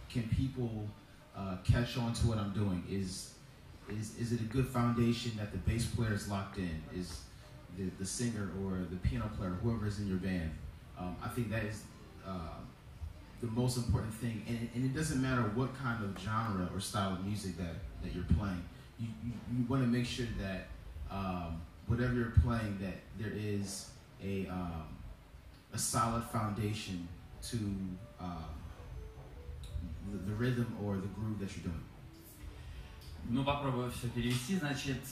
can people catch on to what I'm doing? Is it a good foundation that the bass player is locked in? Is the singer or the piano player, whoever is in your band? I think that is the most important thing. And it doesn't matter what kind of genre or style of music that you're playing. You want to make sure that whatever you're playing, that there is a solid foundation to the rhythm or the groove that you're doing. Ну, попробую все перевести. Значит,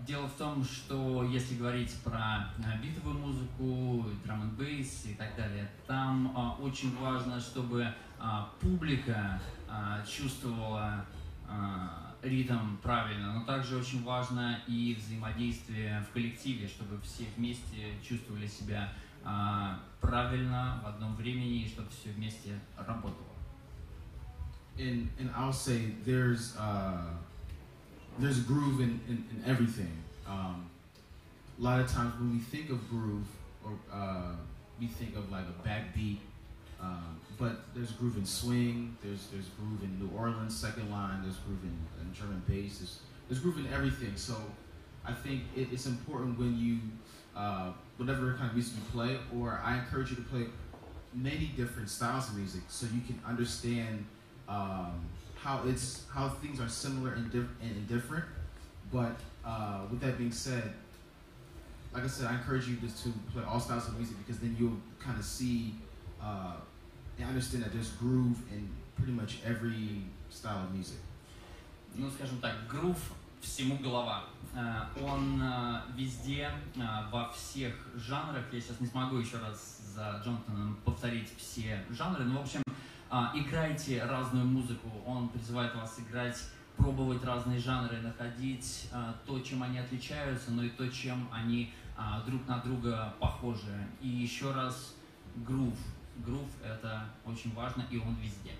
дело в том, что если говорить про битовую музыку, драм-н-бейс и так далее, там очень важно, чтобы публика чувствовала ритм правильно, но также очень важно и взаимодействие в коллективе, чтобы все вместе чувствовали себя правильно в одном времени и чтобы все вместе работало. And I'll say there's groove in everything. A lot of times when we think of groove, or we think of like a backbeat, but there's groove in swing. There's groove in New Orleans second line. There's groove in German bass. There's groove in everything. So I think it's important when you whatever kind of music you play, or I encourage you to play many different styles of music so you can understand how things are similar and different. But with that being said, like I said, I encourage you just to play all styles of music because then you'll kind of see and understand that there's groove in pretty much every style of music. Ну, скажем так, грув всему голова. Он везде, во всех жанрах. Я сейчас не смогу еще раз за Джонатаном повторить все жанры, но, в общем, играйте разную музыку. Он призывает вас играть, пробовать разные жанры, находить то, чем они отличаются, но и то, чем они друг на друга похожи. И еще раз, грув. Грув — это очень важно, и он везде.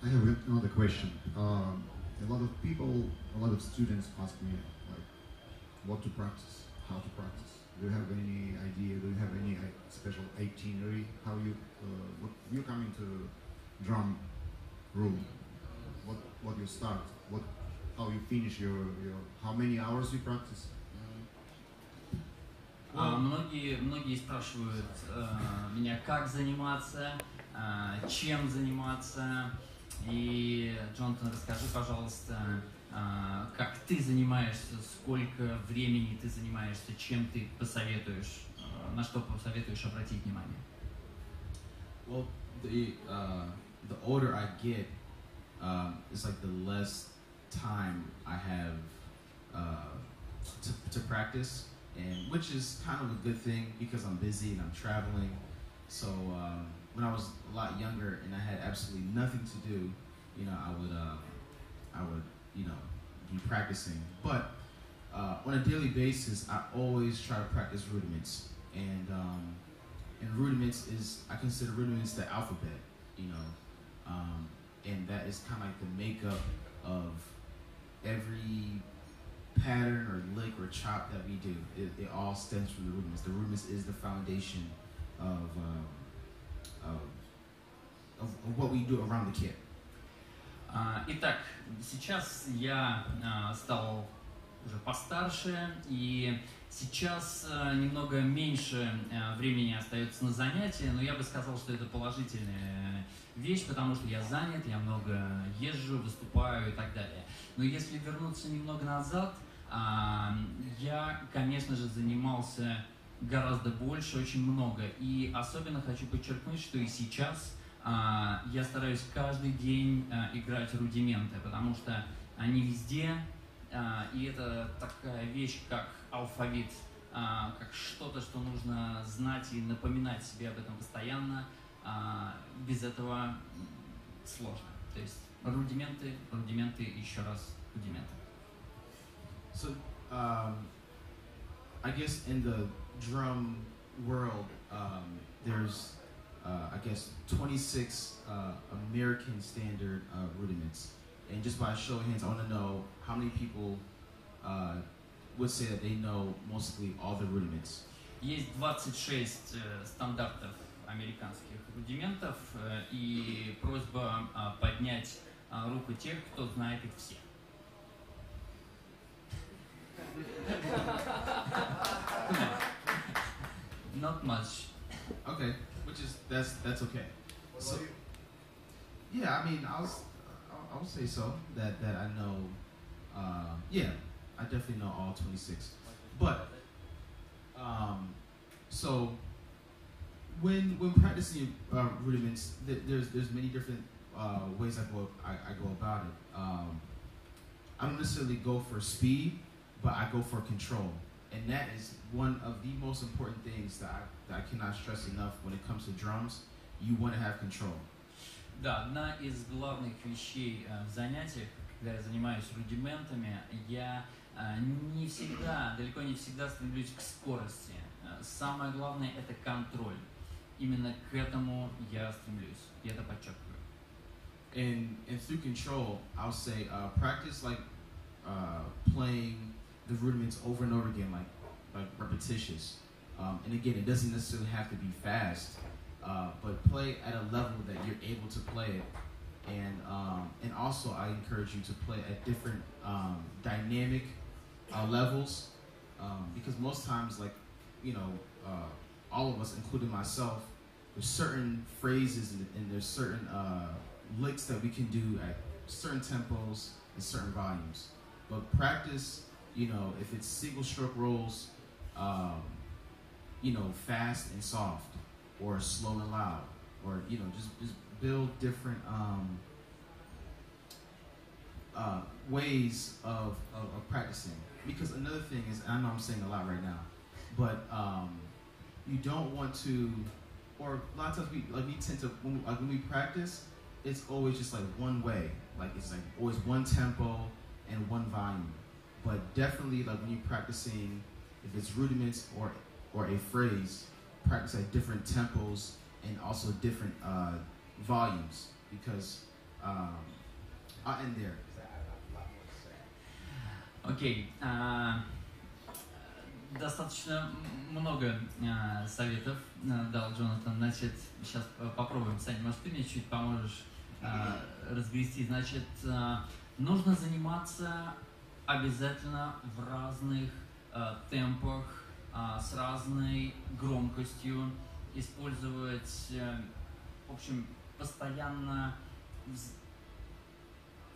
I have another question. A lot of people, a lot of students ask me like, what to practice, how to practice. Do you have any idea? Do you have any special itinerary? How you come into drum room? What you start? How you finish your how many hours you practice? Многие спрашивают меня, как заниматься, чем заниматься. И, Джонатан, расскажи, пожалуйста, как ты занимаешься, сколько времени ты занимаешься, чем ты посоветуешь, на что посоветуешь обратить внимание? Well, the older I get, it's like the less time I have to practice, and which is kind of a good thing because I'm busy and I'm traveling. So when I was a lot younger and I had absolutely nothing to do, you know, I would, you know, be practicing. But on a daily basis, I always try to practice rudiments. And rudiments I consider rudiments the alphabet, you know, and that is kind of like the makeup of every pattern or lick or chop that we do. It all stems from the rudiments. The rudiments is the foundation of what we do around the kit. Итак, сейчас я стал уже постарше, и сейчас немного меньше времени остается на занятия, но я бы сказал, что это положительная вещь, потому что я занят, я много езжу, выступаю и так далее. Но если вернуться немного назад, я, конечно же, занимался гораздо больше, очень много. И особенно хочу подчеркнуть, что и сейчас я стараюсь каждый день играть рудименты, потому что они везде, и это такая вещь, как алфавит, как что-то, что нужно знать и напоминать себе об этом постоянно. Без этого сложно. То есть рудименты, еще раз рудименты. So, I guess in the drum world, there's, I guess, 26 American standard rudiments. And just by a show of hands, I want to know how many people would say that they know mostly all the rudiments. Есть 26 стандартов американских рудиментов и просьба поднять руку тех, кто знает их все. Not much. Okay, that's okay. So, yeah, I mean, I'll say so that I know. Yeah, I definitely know all 26. But so when practicing rudiments, there's many different ways I go about it. I don't necessarily go for speed, but I go for control, and that is one of the most important things that I cannot stress enough when it comes to drums. You want to have control. Да, одна из главных вещей в занятиях, когда я занимаюсь рудиментами, я не всегда, далеко не всегда стремлюсь к скорости. Самое главное — это контроль. Именно к этому я стремлюсь, и это подчеркиваю. And through control, I'll say practice like playing the rudiments over and over again, like repetitious. And again, it doesn't necessarily have to be fast, but play at a level that you're able to play it. And also, I encourage you to play at different dynamic levels, because most times, like, you know, all of us, including myself, there's certain phrases and there's certain licks that we can do at certain tempos and certain volumes. But practice, you know, if it's single stroke rolls, you know, fast and soft, or slow and loud, or, you know, just build different ways of practicing. Because another thing is, and I know I'm saying a lot right now, but you don't want to, or a lot of times we tend to, when we practice, it's always just like one way, like it's like always one tempo and one volume. But definitely, like when you're practicing, if it's rudiments or a phrase, practice at different tempos and also different volumes, because I'll end there. Окей. Достаточно много советов дал Джонатан. Значит, сейчас попробуем. Саня, может, ты мне чуть поможешь разгрести? Значит, нужно заниматься обязательно в разных темпах, с разной громкостью, использовать, в общем, постоянно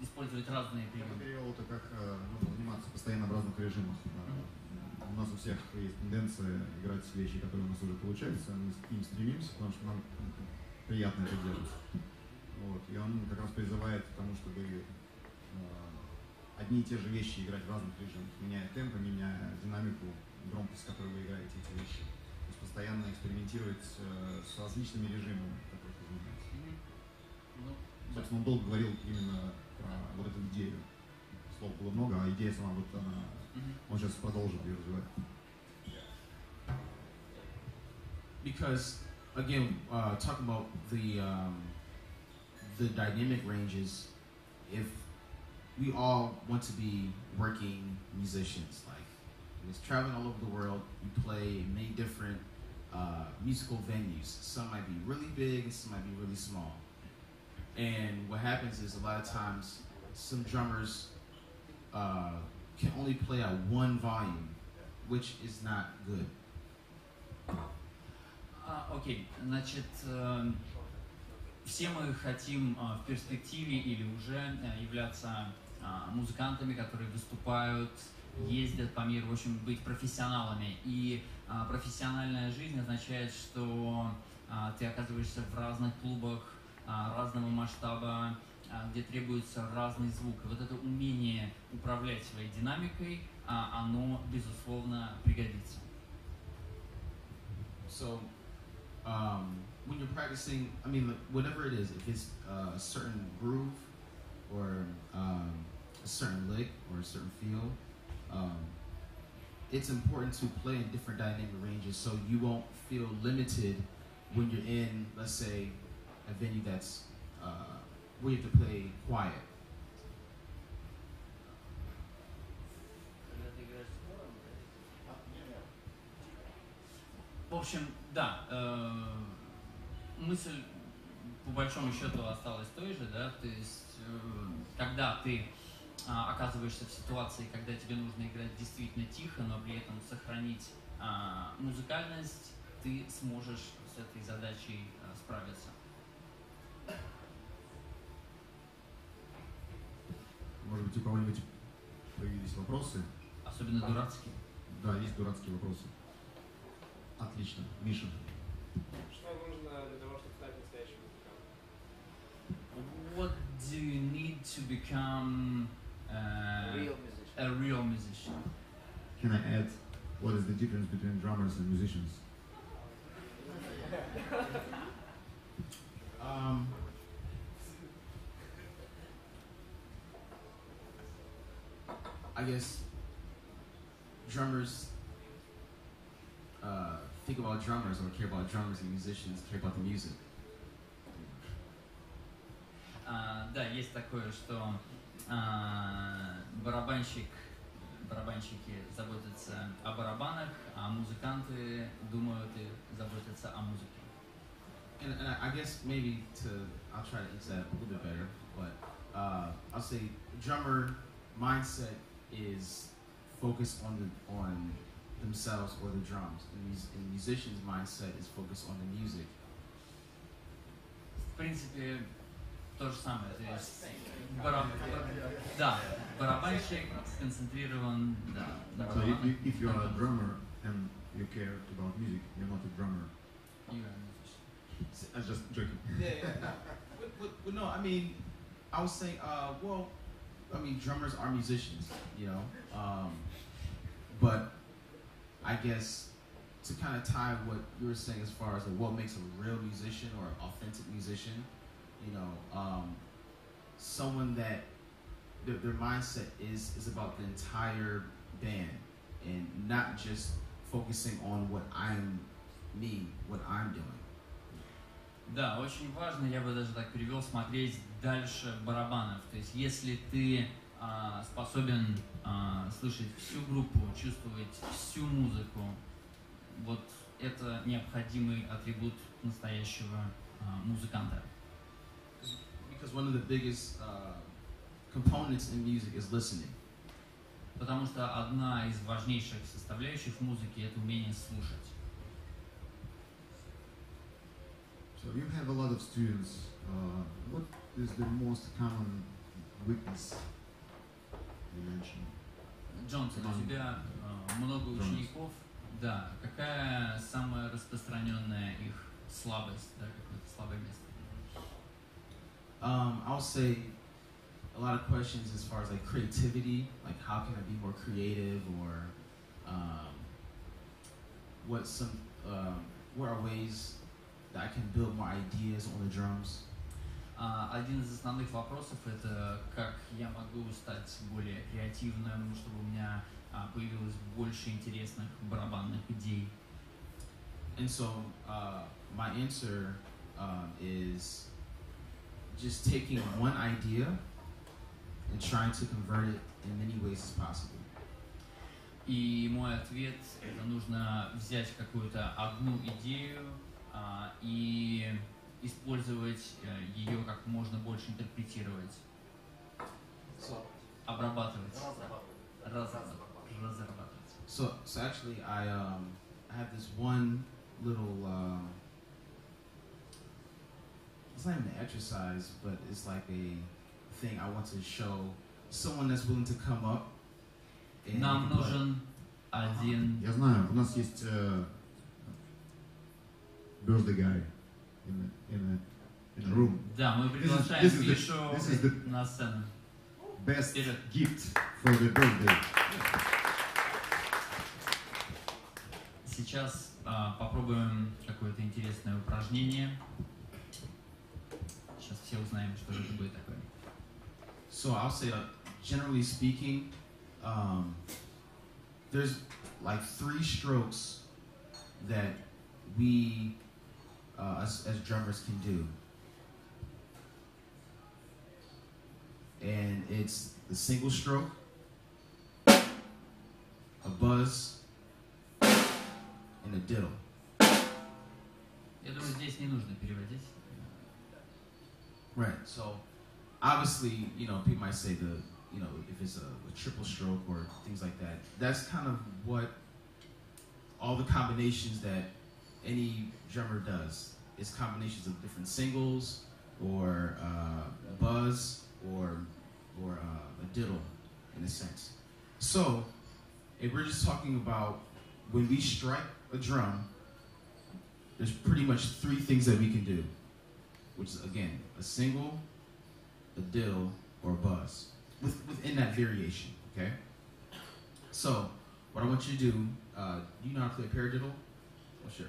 использовать разные приемы. Я перевел это как нужно заниматься постоянно в разных режимах. У нас у всех есть тенденция играть вещи, которые у нас уже получаются, мы к ним стремимся, потому что нам приятно это делать. Вот. И он как раз призывает к тому, чтобы одни и те же вещи играть в разных режимах, меняя темпы, меняя динамику, громкость, с которой вы играете эти вещи. То есть постоянно экспериментировать с различными режимами, которые вы занимаетесь. Собственно, он долго говорил именно про вот эту идею. Слов было много, а идея сама вот она, он сейчас продолжит ее развивать. Because again, talking about the dynamic ranges, if we all want to be working musicians, like it's traveling all over the world, we play many different musical venues. Some might be really big and some might be really small. And what happens is a lot of times some drummers can only play at one volume, which is not good. Окей, значит, все мы хотим в перспективе или уже являться музыкантами, которые выступают, ездят по миру, в общем, быть профессионалами. И профессиональная жизнь означает, что ты оказываешься в разных клубах разного масштаба, где требуется разный звук. И вот это умение управлять своей динамикой, оно, безусловно, пригодится. So, when you're practicing, I mean, whatever it is, if it's a certain groove or a certain lick or a certain feel, it's important to play in different dynamic ranges so you won't feel limited when you're in, let's say, a venue that's where you have to play quiet. В общем, да, мысль по большому счету осталась той же, да, то есть когда ты оказываешься в ситуации, когда тебе нужно играть действительно тихо, но при этом сохранить музыкальность, ты сможешь с этой задачей справиться. Может быть, у кого-нибудь появились вопросы? Особенно дурацкие. Да, есть дурацкие вопросы. Отлично. Миша. Что нужно для того, чтобы стать настоящим музыкантом? What do you need to become a real musician? Can I add what is the difference between drummers and musicians? I guess drummers think about drummers or care about drummers, and musicians care about the music. Да, есть такое, что барабанщики заботятся о барабанах, а музыканты думают и заботятся о музыке. And I guess maybe I'll try to answer that a little bit better, but I'll say drummer mindset is focused on themselves or the drums, and musician's mindset is focused on the music. В принципе, то же самое. То есть барабанщик сконцентрирован на So барабанах. if you are a drummer and you care about music, you're not a drummer. I was just joking. Yeah. But no, I mean, I was saying, well, I mean, drummers are musicians, you know, but I guess to kind of tie what you were saying as far as like what makes a real musician or an authentic musician, you know, someone that their mindset is about the entire band and not just focusing on what I'm doing. Да, очень важно, я бы даже так перевел, смотреть дальше барабанов. То есть, если ты способен слышать всю группу, чувствовать всю музыку, вот это необходимый атрибут настоящего музыканта. Because one of the biggest components in music is listening. Потому что одна из важнейших составляющих музыки – это умение слушать. So you have a lot of students. What is the most common weakness you mentioned? Джонатан, у тебя много учеников. Да. Какая самая распространенная их слабость, да, какое-то слабое место? I'll say a lot of questions as far as like creativity, like how can I be more creative, or what are ways that I can build more ideas on the drums. Один из основных вопросов – это как я могу стать более креативным, чтобы у меня появилось больше интересных барабанных идей. And so my answer is just taking one idea and trying to convert it in many ways as possible. И мой ответ – это нужно взять какую-то одну идею и использовать ее как можно больше интерпретировать, обрабатывать, разрабатывать. So actually, I have this one little. It's not even an exercise, but it's like a thing I want to show someone that's willing to come up. Нам нужен один. Я знаю, у нас есть birthday guy in a room. Да, мы приглашаем Мишу на сцену. Best gift for the birthday. Сейчас попробуем какое-то интересное упражнение. Сейчас все узнаем, что это будет такое. So I'll say, generally speaking, there's like 3 strokes that we as drummers can do. And it's the single stroke, a buzz, and a diddle. здесь не нужно переводить. Right. So, obviously, you know, people might say if it's a triple stroke or things like that, that's kind of what all the combinations that any drummer does. It's combinations of different singles or buzz or a diddle, in a sense. So, if we're just talking about when we strike a drum, there's pretty much three things that we can do, which is, again, a single, a diddle, or a buzz, within that variation, okay? So, what I want you to do, do you know how to play paradiddle? Oh, sure.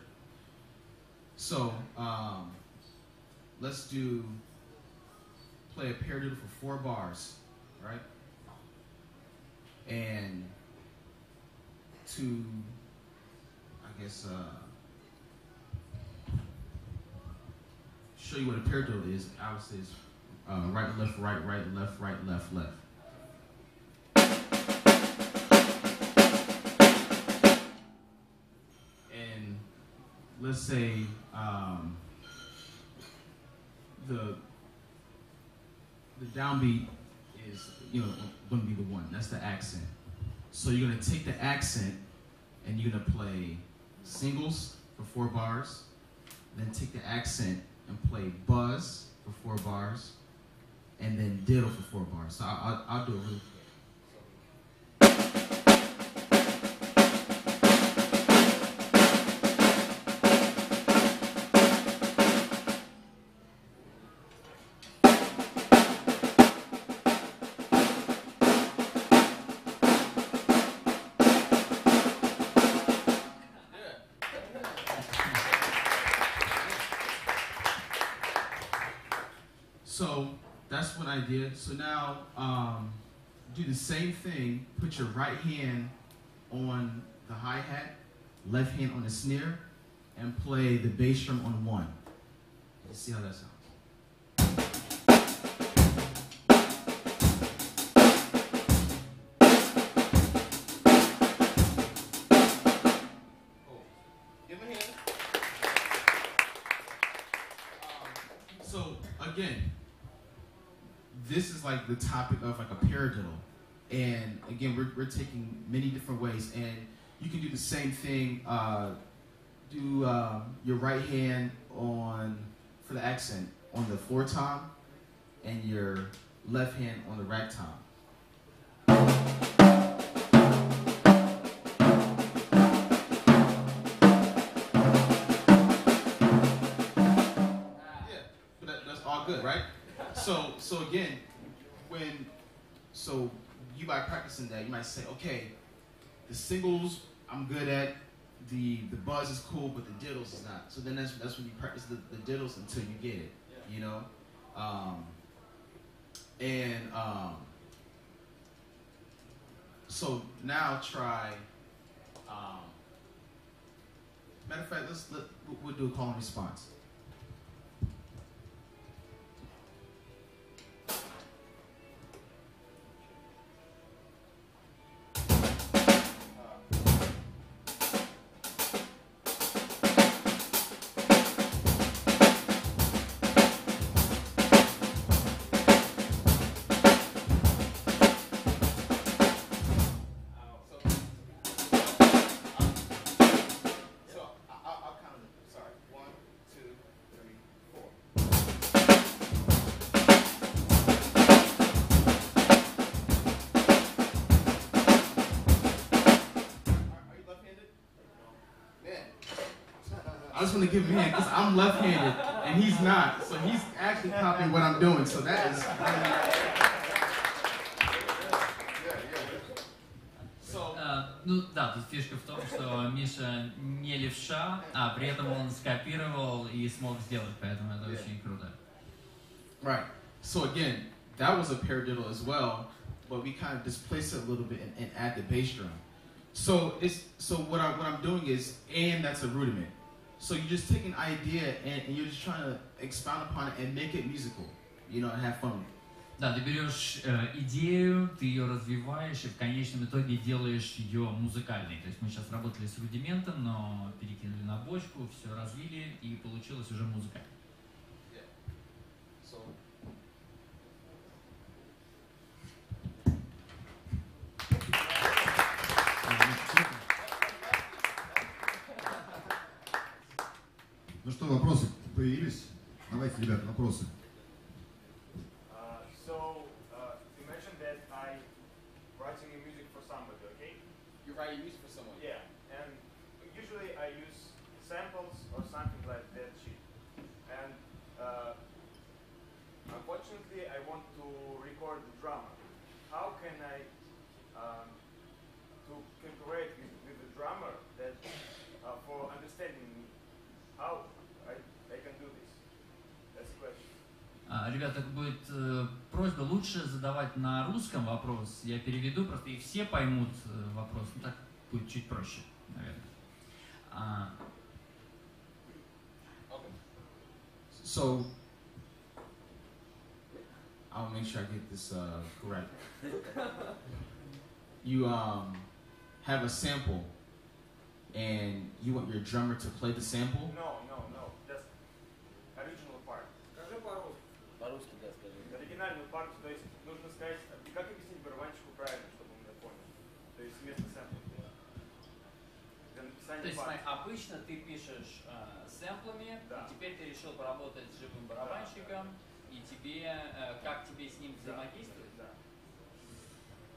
So, let's play a paradiddle for 4 bars, right? And to, I guess, show you what a paradiddle is, I would say it's right, left, right, right, left, right, left, left. And let's say the downbeat is, going to be the 1. That's the accent. So you're going to take the accent and you're going to play singles for 4 bars, then take the accent and play buzz for 4 bars, and then diddle for 4 bars. So I'll do it really quick. So that's one idea. So now do the same thing. Put your right hand on the hi-hat, left hand on the snare, and play the bass drum on 1. Let's see how that sounds. Give him a hand. So again, this is like the topic of like a paradiddle, and again we're taking many different ways, and you can do the same thing. Do your right hand for the accent on the 4 tom, and your left hand on the rag tom. Yeah, but that's all good, right? So again, so you by practicing that, you might say, okay, the singles I'm good at, the buzz is cool, but the diddles is not. So then that's when you practice the diddles until you get it, So now try. Matter of fact, we'll do a call and response. I just want to give him a hand because I'm left-handed and he's not, so he's actually copying what I'm doing. So that is. Ну да, тут фишка в том, что Миша не левша, а при этом он скопировал и смог сделать, поэтому это очень круто. Right. So again, that was a paradiddle as well, but we kind of displace it a little bit and add the bass drum. So what I'm doing is, and that's a rudiment. So you just take an idea and you're just trying to expound upon it and make it musical, and have fun with it. Да, ты берешь идею, ты ее развиваешь и в конечном итоге делаешь ее музыкальной. То есть мы сейчас работали с рудиментом, но перекинули на бочку, все развили и получилось уже музыка. Ну что, вопросы появились? Давайте, ребята, вопросы. You mentioned that I writing music for somebody, okay? You're writing music for someone. Yeah, and usually I use samples or something like that shit. And unfortunately, I want to record the drama. How can I to cooperate with the drummer that for understanding how I can do this? That's the question. Ребята, будет просьба лучше задавать на русском вопрос. Я переведу, просто и все поймут вопрос. Ну, так будет чуть проще, наверное. Okay. So, I'll make sure I get this correct. You have a sample, and you want your drummer to play the sample? No. Just original part. Скажи по-русски. По-русски, да, скажи. Оригинальную партию, то есть нужно сказать, как объяснить барабанщику правильно, чтобы он меня понял. То есть вместо сэмпла. Для написания То есть, партии. обычно ты пишешь сэмплами, Да. и теперь ты решил поработать с живым барабанщиком, и тебе, как тебе с ним взаимодействовать? Да.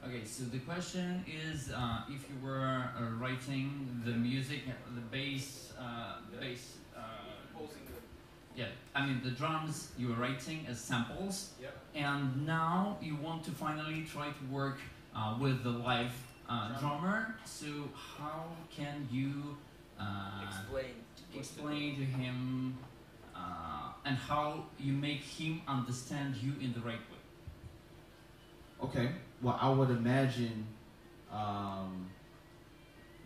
Okay, so the question is, if you were writing the music, the bass, yeah, I mean the drums you were writing as samples, Yep. and now you want to finally try to work with the live drummer. So how can you explain to him, and how you make him understand you in the right way? Okay. Well, I would imagine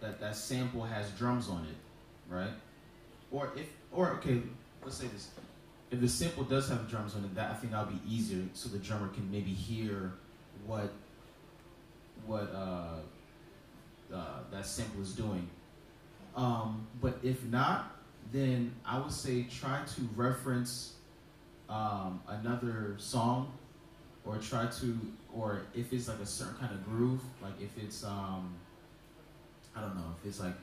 that sample has drums on it, right? Or okay, let's say this: if the sample does have drums on it, I think that'll be easier, so the drummer can maybe hear what that sample is doing. But if not, then I would say try to reference another song. Or or if it's like a certain kind of groove, like if it's, I don't know, if it's like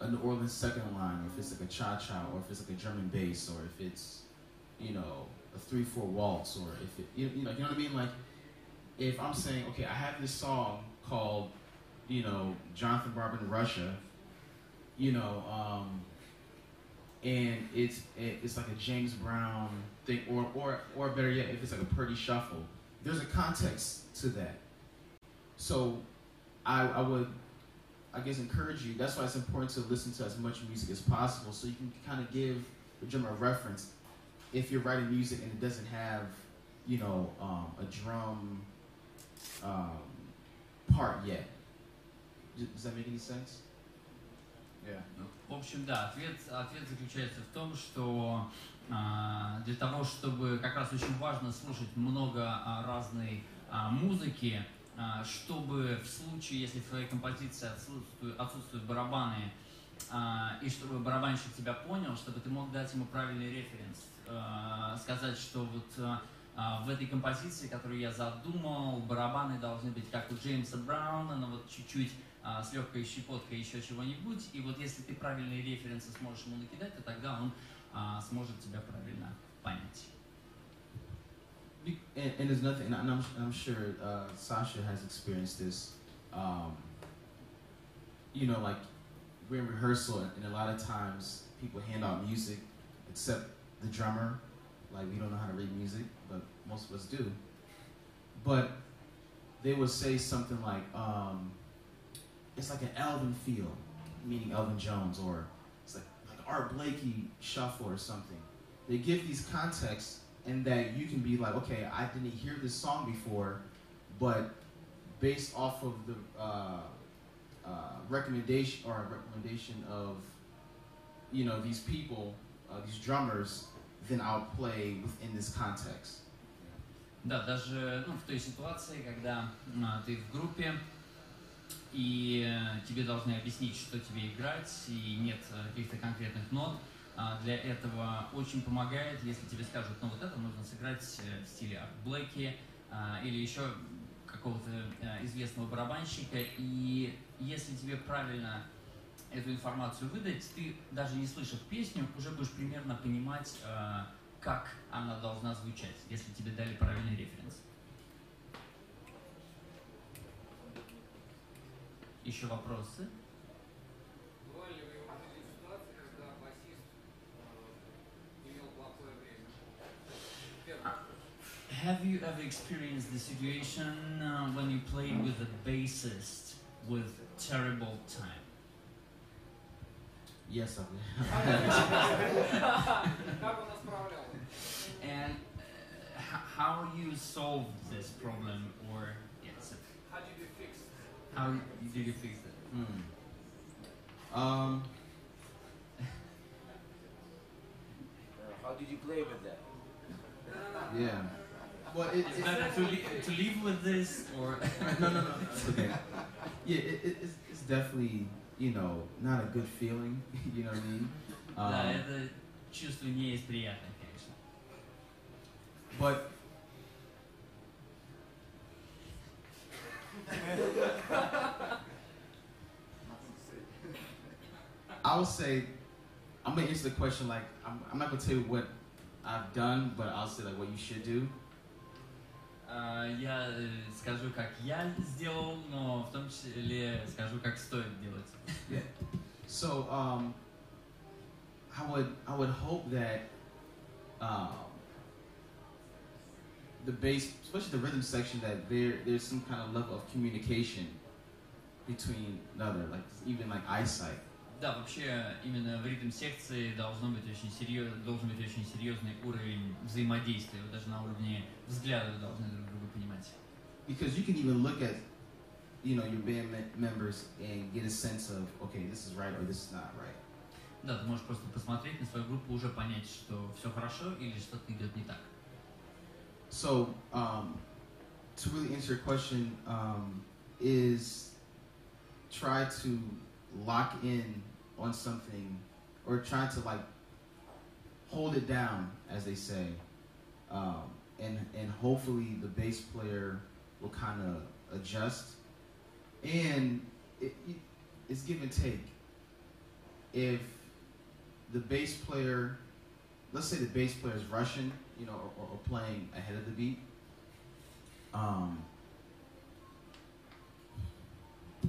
a New Orleans second line, or if it's like a cha-cha, or if it's like a German bass, or if it's, you know, a 3/4 waltz, or if it, you know what I mean? Like, if I'm saying, okay, I have this song called, you know, Jonathan, Barber in Russia, you know, and it's like a James Brown thing, or better yet, if it's like a Purdy shuffle. There's a context to that. So I would, I guess, encourage you. That's why it's important to listen to as much music as possible, so you can kind of give the drummer a reference. If you're writing music and it doesn't have, you know, a drum part yet. Does that make any sense? Yeah. No? В общем, да, ответ заключается в том, что для того, чтобы как раз очень важно слушать много разной музыки, чтобы в случае, если в твоей композиции отсутствуют барабаны, и чтобы барабанщик тебя понял, чтобы ты мог дать ему правильный референс, сказать, что вот в этой композиции, которую я задумал, барабаны должны быть как у Джеймса Брауна, но вот чуть-чуть с легкой щепоткой еще чего-нибудь, и вот если ты правильные референсы сможешь ему накидать, то тогда он сможет тебя правильно понять. And there's nothing, and I'm sure Sasha has experienced this. You know, like we're in rehearsal, and a lot of times people hand out music, except the drummer. Like we don't know how to read music, but most of us do. But they would say something like, it's like an Elvin feel, meaning Elvin Jones, or it's like Art Blakey shuffle or something. They give these contexts, and that you can be like, okay, I didn't hear this song before, but based off of the recommendation of, you know, these people, these drummers, then I'll play within this context. Да, даже в той ситуации, когда ты в группе, и тебе должны объяснить, что тебе играть, и нет каких-то конкретных нот. Для этого очень помогает, если тебе скажут, ну вот это нужно сыграть в стиле Блэки или еще какого-то известного барабанщика, и если тебе правильно эту информацию выдать, ты, даже не слышав песню, уже будешь примерно понимать, как она должна звучать, если тебе дали правильный референс. Еще вопросы? Бывали ли вы в ситуации, когда басист имел плохое время? Have you ever experienced the situation when you played with a bassist with terrible time? Yes, I Как он справлялся? And how you solved this problem, or yes, How did you fix it? how did you fix it? How did you play with that? Yeah. Well, It's better to live with this, or no, it's okay. Yeah, it's definitely, you know, not a good feeling. You know what I mean? да, это чувство не из приятных, конечно. But I would say, I'm gonna answer the question like I'm not gonna tell you what I've done, but I'll say like what you should do. Я скажу, как я сделал, но в том числе скажу, как стоит делать. Yeah. So I would hope that the bass, especially the rhythm section, that there's some kind of level of communication between another, like even like eyesight. Да, вообще именно в ритм-секции должен быть очень серьезный уровень взаимодействия, вот даже на уровне взгляда вы должны друг друга понимать. Because you can even look at, you know, your band members and get a sense of, okay, this is right or this is not right. Да, ты можешь просто посмотреть на свою группу, уже понять, что все хорошо или что-то идет не так. So, to really answer your question, is try to lock in on something, or try to like hold it down, as they say, and hopefully the bass player will kind of adjust. And it's give and take. If the bass player, let's say the bass player is Russian, you know, or playing ahead of the beat.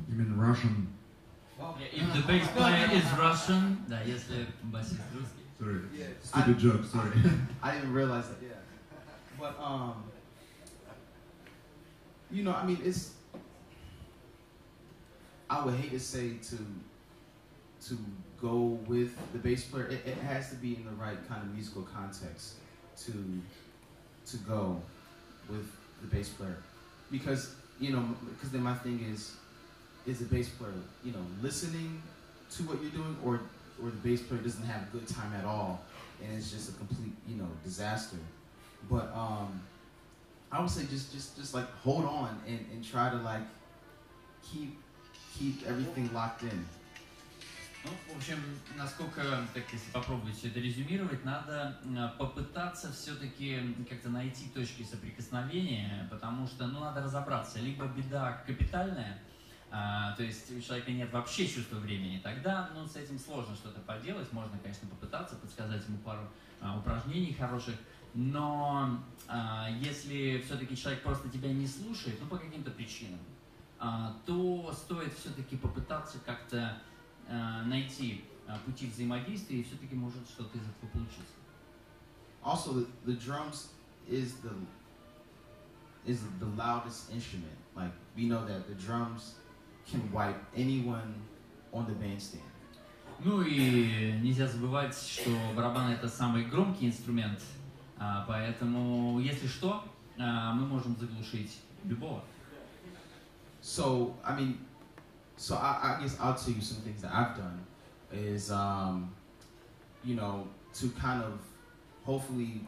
You mean Russian? If the bass player is Russian, да, если басист русский. Sorry, Yeah, stupid joke. Sorry. I didn't realize that. Yeah, but you know, I mean, it's. I would hate to say to go with the bass player. It has to be in the right kind of musical context to go with the bass player, because you know, because then my thing is the bass player, you know, listening to what you're doing, or the bass player doesn't have a good time at all, and it's just a complete, you know, disaster. But I would say just like hold on and try to like keep everything locked in. Ну, в общем, насколько, так если попробовать все это резюмировать, надо попытаться все-таки как-то найти точки соприкосновения, потому что, ну, надо разобраться, либо беда капитальная, то есть у человека нет вообще чувства времени, тогда, ну, с этим сложно что-то поделать, можно, конечно, попытаться подсказать ему пару упражнений хороших, но если все-таки человек просто тебя не слушает, ну, по каким-то причинам, то стоит все-таки попытаться как-то найти пути взаимодействия, и все-таки может что-то из этого получиться. Also, the drums is the loudest instrument. Like, we know that the drums can wipe anyone on the bandstand. Ну и нельзя забывать, что барабан это самый громкий инструмент, поэтому, если что, мы можем заглушить любого. So, I mean, I guess I'll tell you some things that I've done is, you know, to kind of hopefully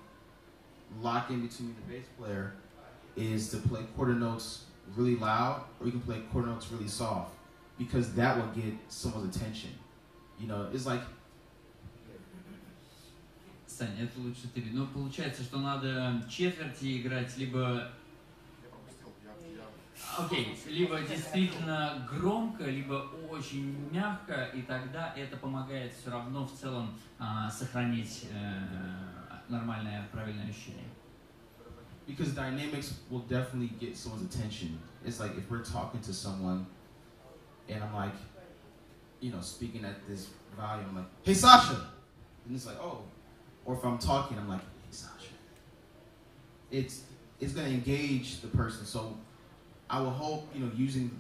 lock in between the bass player is to play quarter notes really loud, or you can play quarter notes really soft, because that will get someone's attention. You know, it's like... Саня, это лучше ты. Но получается, что надо четверти играть либо... Окей, либо действительно громко, либо очень мягко, и тогда это помогает все равно в целом сохранить нормальное, правильное ощущение. Because dynamics will definitely get someone's attention. It's like if we're talking to someone, and I'm like, you know, speaking at this volume, I'm like, hey Sasha! And it's like, oh. Or if I'm talking, I'm like, hey Sasha. It's going to engage the person. So I will hope, you know, using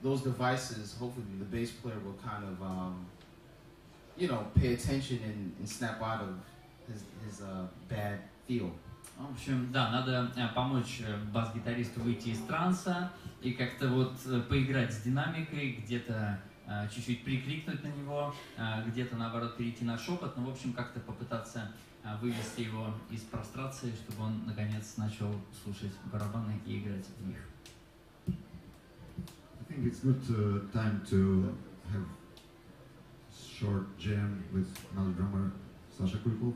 those devices, hopefully the bass player will kind of, you know, pay attention and snap out of his bad feel. В общем, да, надо помочь бас-гитаристу выйти из транса и как-то вот поиграть с динамикой, где-то чуть-чуть прикрикнуть на него, где-то наоборот перейти на шепот, но в общем как-то попытаться вывести его из прострации, чтобы он наконец начал слушать барабаны и играть в них. I think it's good time to have short jam with another drummer, Sasha Kulkov,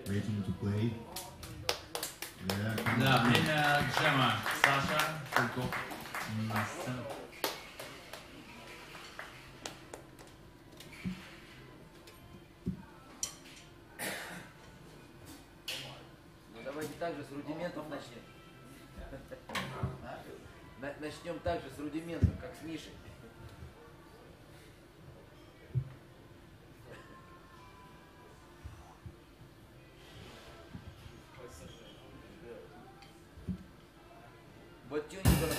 waiting to play. Yeah, Да, время джема. Саша Kulkov на сцену. Ну давайте также с рудиментов начнем. Начнем также с рудиментов, как с Мишей. Вот тюнинг у нас.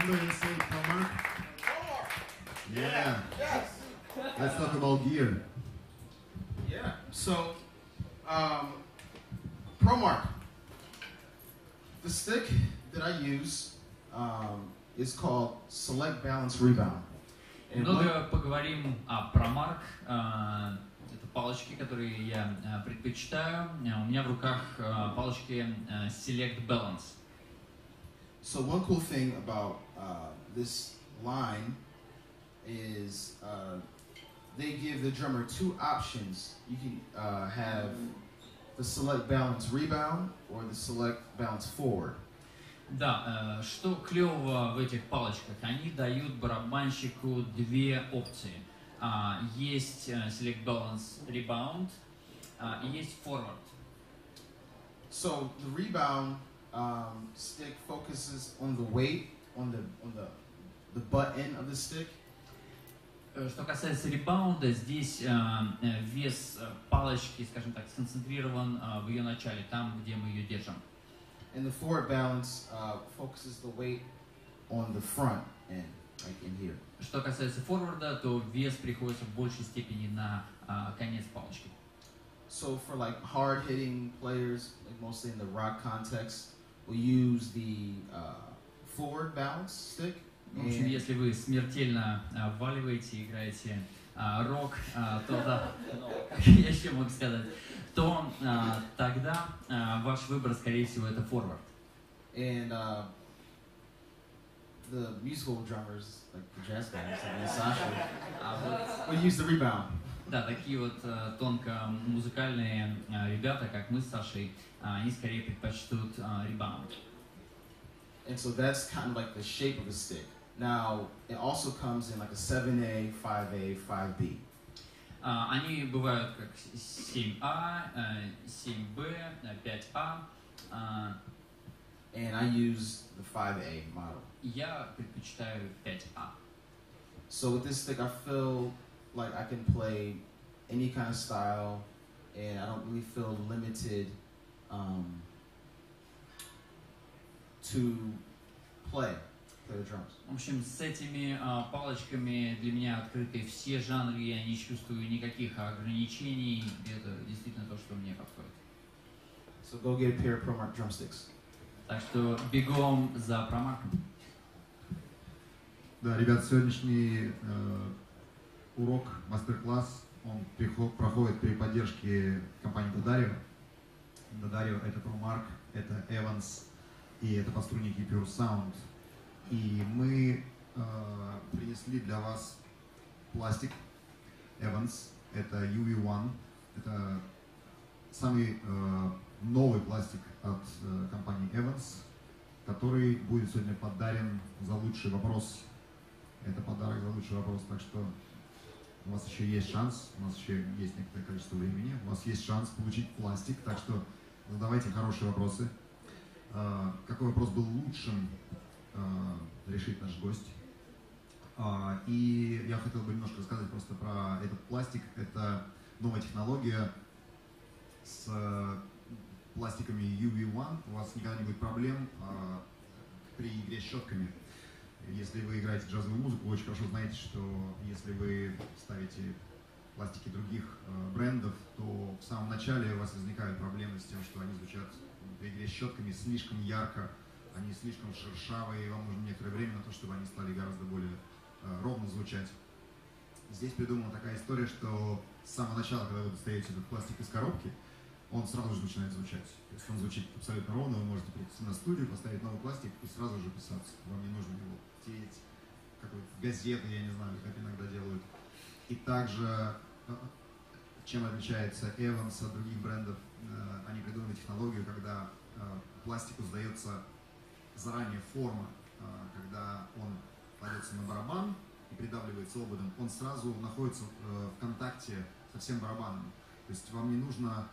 Remember you say Pro Mark? Yeah. Yes. Let's talk about gear. Yeah. So, Pro Mark. The stick that I use is called Select Balance Rebound. Немного поговорим о ProMark. Это палочки, которые я предпочитаю. У меня в руках палочки Select Balance. So one cool thing about this line is they give the drummer two options. You can have the Select Balance Rebound or the Select Balance Forward. Да, что клевого в этих палочках? Они дают барабанщику две опции. Есть Select Balance Rebound и есть Forward. So the rebound stick focuses on the weight, on the butt end of the stick. Что касается ребаунда, здесь вес палочки, скажем так, сконцентрирован в ее начале, там, где мы ее держим. And the forward balance focuses the weight on the front end, like in here. Что касается форварда, то вес приходится в большей степени на конец палочки. So for like hard-hitting players, like mostly in the rock context, we use the forward balance stick. В общем, если вы смертельно вваливаете, играете рок, то да, как я еще могу сказать, то тогда ваш выбор, скорее всего, это форвард. And the musical drummers, like the jazz guys, like Sasha, would use the rebound. Да, такие вот тонко музыкальные ребята, как мы с Сашей, они скорее предпочтут ребаунд. And so that's kind of like the shape of the stick. Now, it also comes in like a 7A, 5A, 5B. Они бывают как 7А, 7B, 5А. And I use the 5A model. Я предпочитаю 5А. So with this stick, I feel like I can play any kind of style, and I don't really feel limited to play the drums. В общем, с этими палочками для меня открыты все жанры, я не чувствую никаких ограничений, это действительно то, что мне подходит. So go get a pair of ProMark drumsticks. Так что бегом за промарком. Да, ребят, сегодняшний урок, мастер-класс, он проходит при поддержке компании Dario. Dario — это ProMark, это Evans и это подструнники Pure Sound. И мы принесли для вас пластик Evans, это UV1, это самый новый пластик от компании Evans, который будет сегодня подарен за лучший вопрос. Это подарок за лучший вопрос, так что у вас еще есть шанс, у нас еще есть некоторое количество времени, у вас есть шанс получить пластик, так что задавайте хорошие вопросы. Какой вопрос был лучшим, решит наш гость. И я хотел бы немножко рассказать просто про этот пластик. Это новая технология с пластиками UV1. У вас никогда не будет проблем при игре с щетками. Если вы играете джазовую музыку, вы очень хорошо знаете, что если вы ставите пластики других брендов, то в самом начале у вас возникают проблемы с тем, что они звучат при игре с щетками слишком ярко, они слишком шершавые, и вам нужно некоторое время на то, чтобы они стали гораздо более ровно звучать. Здесь придумана такая история, что с самого начала, когда вы достаете этот пластик из коробки, он сразу же начинает звучать. То есть он звучит абсолютно ровно, вы можете прийти на студию, поставить новый пластик и сразу же писаться. Вам не нужно его тереть, как вот газеты, я не знаю, как иногда делают. И также, чем отличается Evans от других брендов, они придумали технологию, когда пластику сдается заранее форма, когда он кладется на барабан и придавливается ободом, он сразу находится в контакте со всем барабаном. То есть вам не нужно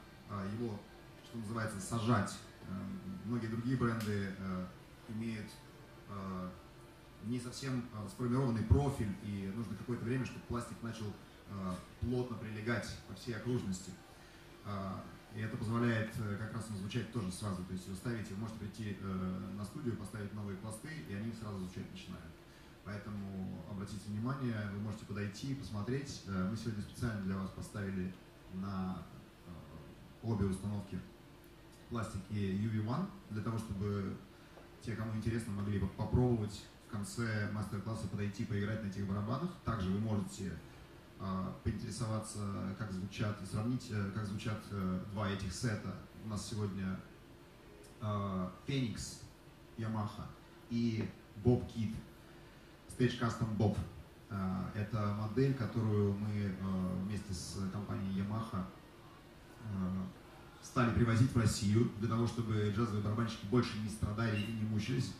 его, что называется, сажать. Многие другие бренды имеют не совсем сформированный профиль, и нужно какое-то время, чтобы пластик начал плотно прилегать по всей окружности. И это позволяет как раз звучать тоже сразу. То есть вы можете прийти на студию, поставить новые пласты, и они сразу звучать начинают. Поэтому обратите внимание, вы можете подойти, посмотреть. Мы сегодня специально для вас поставили на обе установки пластики UV1, для того, чтобы те, кому интересно, могли попробовать в конце мастер-класса подойти, поиграть на этих барабанах. Также вы можете поинтересоваться, как звучат, и сравнить, как звучат два этих сета. У нас сегодня Phoenix Yamaha и Bob Kit Stage Custom Bob. Это модель, которую мы вместе с компанией Yamaha стали привозить в Россию, для того, чтобы джазовые барабанщики больше не страдали и не мучились,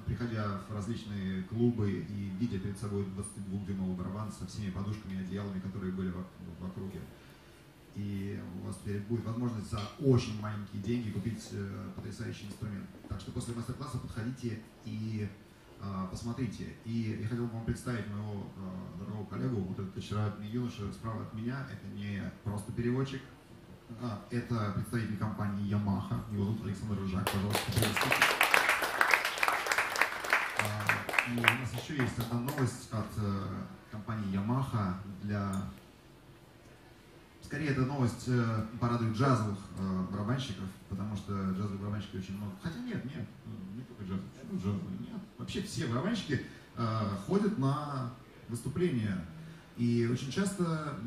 приходя в различные клубы и видя перед собой 22-дюймовый барабан со всеми подушками и одеялами, которые были в округе. И у вас теперь будет возможность за очень маленькие деньги купить потрясающий инструмент. Так что после мастер-класса подходите и посмотрите. И я хотел бы вам представить моего дорогого коллегу, вот этот очаровательный юноша справа от меня. Это не просто переводчик, это представитель компании Yamaha. Его зовут Александр Рыжак. Пожалуйста, приветствуйте. И у нас еще есть одна новость от компании Yamaha Скорее, это новость порадует джазовых барабанщиков, потому что джазовых барабанщиков очень много. Хотя нет, не только джазовых. Почему джазовые? Нет. Вообще все барабанщики ходят на выступления. И очень часто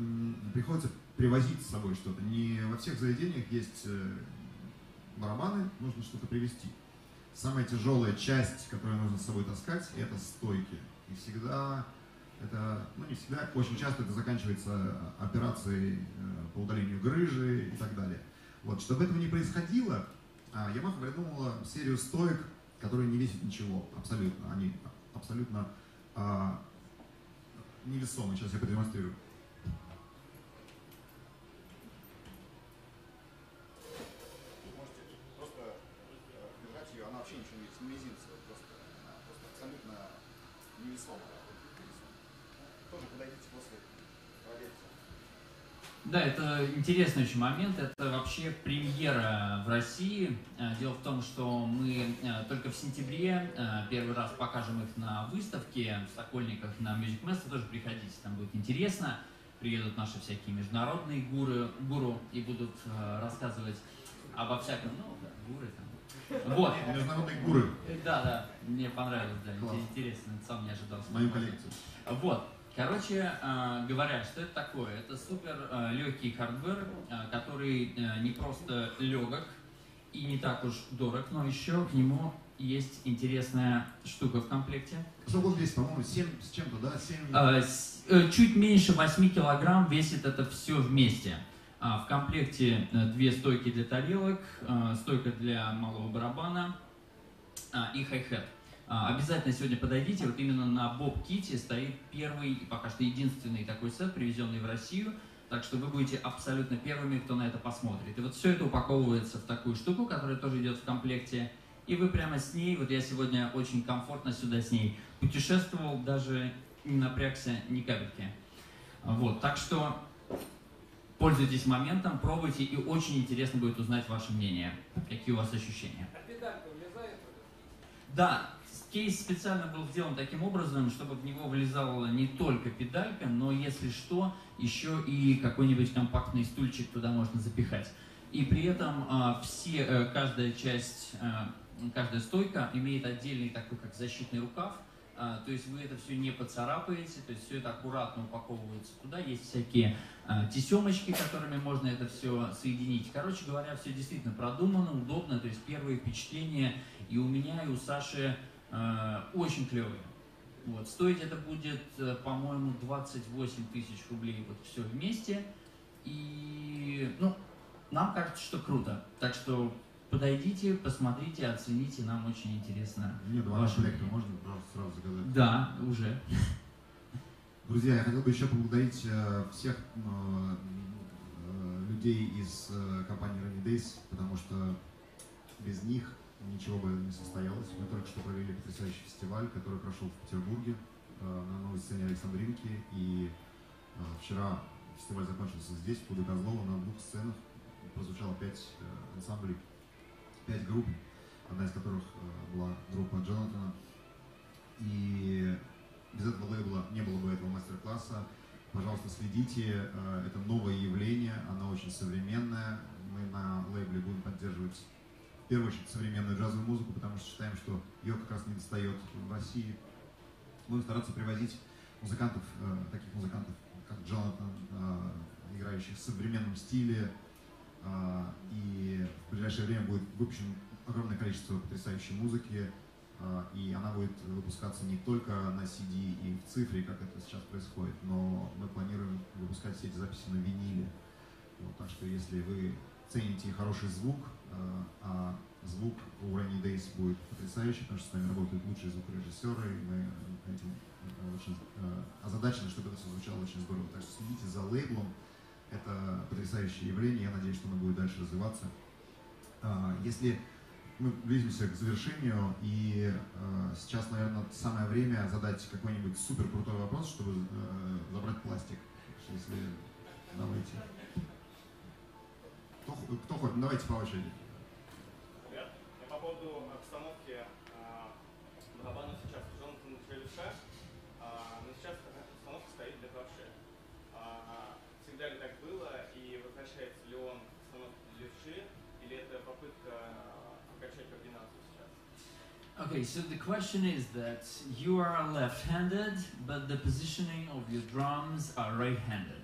приходится привозить с собой что-то. Не во всех заведениях есть барабаны, нужно что-то привезти. Самая тяжелая часть, которую нужно с собой таскать, это стойки. И всегда это, не всегда, очень часто это заканчивается операцией по удалению грыжи и так далее. Вот, чтобы этого не происходило, Yamaha придумала серию стоек, которые не весят ничего, абсолютно. Они абсолютно невесомые. Сейчас я продемонстрирую. Она вообще ничего не мизинца, просто абсолютно невесомая. Тоже подойдите после, проверьте. Да, это интересный очень момент. Это вообще премьера в России. Дело в том, что мы только в сентябре первый раз покажем их на выставке в Сокольниках на Music Master. Тоже приходите, там будет интересно. Приедут наши всякие международные гуру и будут рассказывать обо всяком, гуры там. Вот. Международные гуры. Да, мне понравилось, да, класс. Интересно, сам не ожидал. Мою коллекцию. Вот. Короче говоря, что это такое? Это супер легкий хардвер, который не просто легок и не так уж дорог, но еще к нему есть интересная штука в комплекте. Сколько он весит, по-моему, 7 с чем-то, да? 7? Чуть меньше 8 килограмм весит это все вместе. В комплекте две стойки для тарелок, стойка для малого барабана и хай-хет. Обязательно сегодня подойдите, вот именно на Bob Kitty стоит первый и пока что единственный такой сет, привезенный в Россию, так что вы будете абсолютно первыми, кто на это посмотрит. И вот все это упаковывается в такую штуку, которая тоже идет в комплекте, и вы прямо с ней, вот я сегодня очень комфортно сюда с ней путешествовал, даже не напрягся ни капельки. Вот, так что пользуйтесь моментом, пробуйте, и очень интересно будет узнать ваше мнение, какие у вас ощущения. А педалька влезает? Да, кейс специально был сделан таким образом, чтобы в него влезала не только педалька, но если что, еще и какой-нибудь компактный стульчик туда можно запихать. И при этом каждая стойка имеет отдельный такой, как защитный рукав, то есть вы это все не поцарапаете, то есть все это аккуратно упаковывается туда, есть всякие тесемочки, которыми можно это все соединить. Короче говоря, все действительно продумано, удобно, то есть первые впечатления и у меня, и у Саши очень клевые. Вот. Стоить это будет, по-моему, 28 тысяч рублей вот все вместе. И, нам кажется, что круто. Так что подойдите, посмотрите, оцените, нам очень интересно. Мне два комплекта можно сразу заказать? Да, уже. Друзья, я хотел бы еще поблагодарить всех людей из компании Paradiddle, потому что без них ничего бы не состоялось. Мы только что провели потрясающий фестиваль, который прошел в Петербурге на новой сцене Александринки. И вчера фестиваль закончился здесь, в клубе Козлова, на 2 сценах. прозвучало 5 ансамблей, 5 групп, одна из которых была группа Джонатана. И без этого лейбла не было бы этого мастер-класса. Пожалуйста, следите, это новое явление, оно очень современное. Мы на лейбле будем поддерживать в первую очередь современную джазовую музыку, потому что считаем, что ее как раз не достает в России. Будем стараться привозить музыкантов, таких музыкантов, как Джонатан, играющих в современном стиле. И в ближайшее время будет выпущено огромное количество потрясающей музыки. И она будет выпускаться не только на CD и в цифре, как это сейчас происходит, но мы планируем выпускать все эти записи на виниле. Вот, так что если вы цените хороший звук, а звук у Rainy Days будет потрясающий, потому что с нами работают лучшие звукорежиссеры, и мы этим очень озадачены, чтобы это все звучало очень здорово. Так что следите за лейблом, это потрясающее явление, я надеюсь, что оно будет дальше развиваться. Если мы близимся к завершению, и сейчас, наверное, самое время задать какой-нибудь супер крутой вопрос, чтобы забрать пластик. Если давайте. Кто хочет? Ну, давайте по очереди. Ребят, я по поводу обстановки барабанов сейчас. Джонатан начали левша, но сейчас обстановка стоит для правши. Всегда ли так было, и возвращается ли он к обстановке для левши, или это попытка качать координацию сейчас? Okay, so the question is that you are left-handed, but the positioning of your drums are right-handed.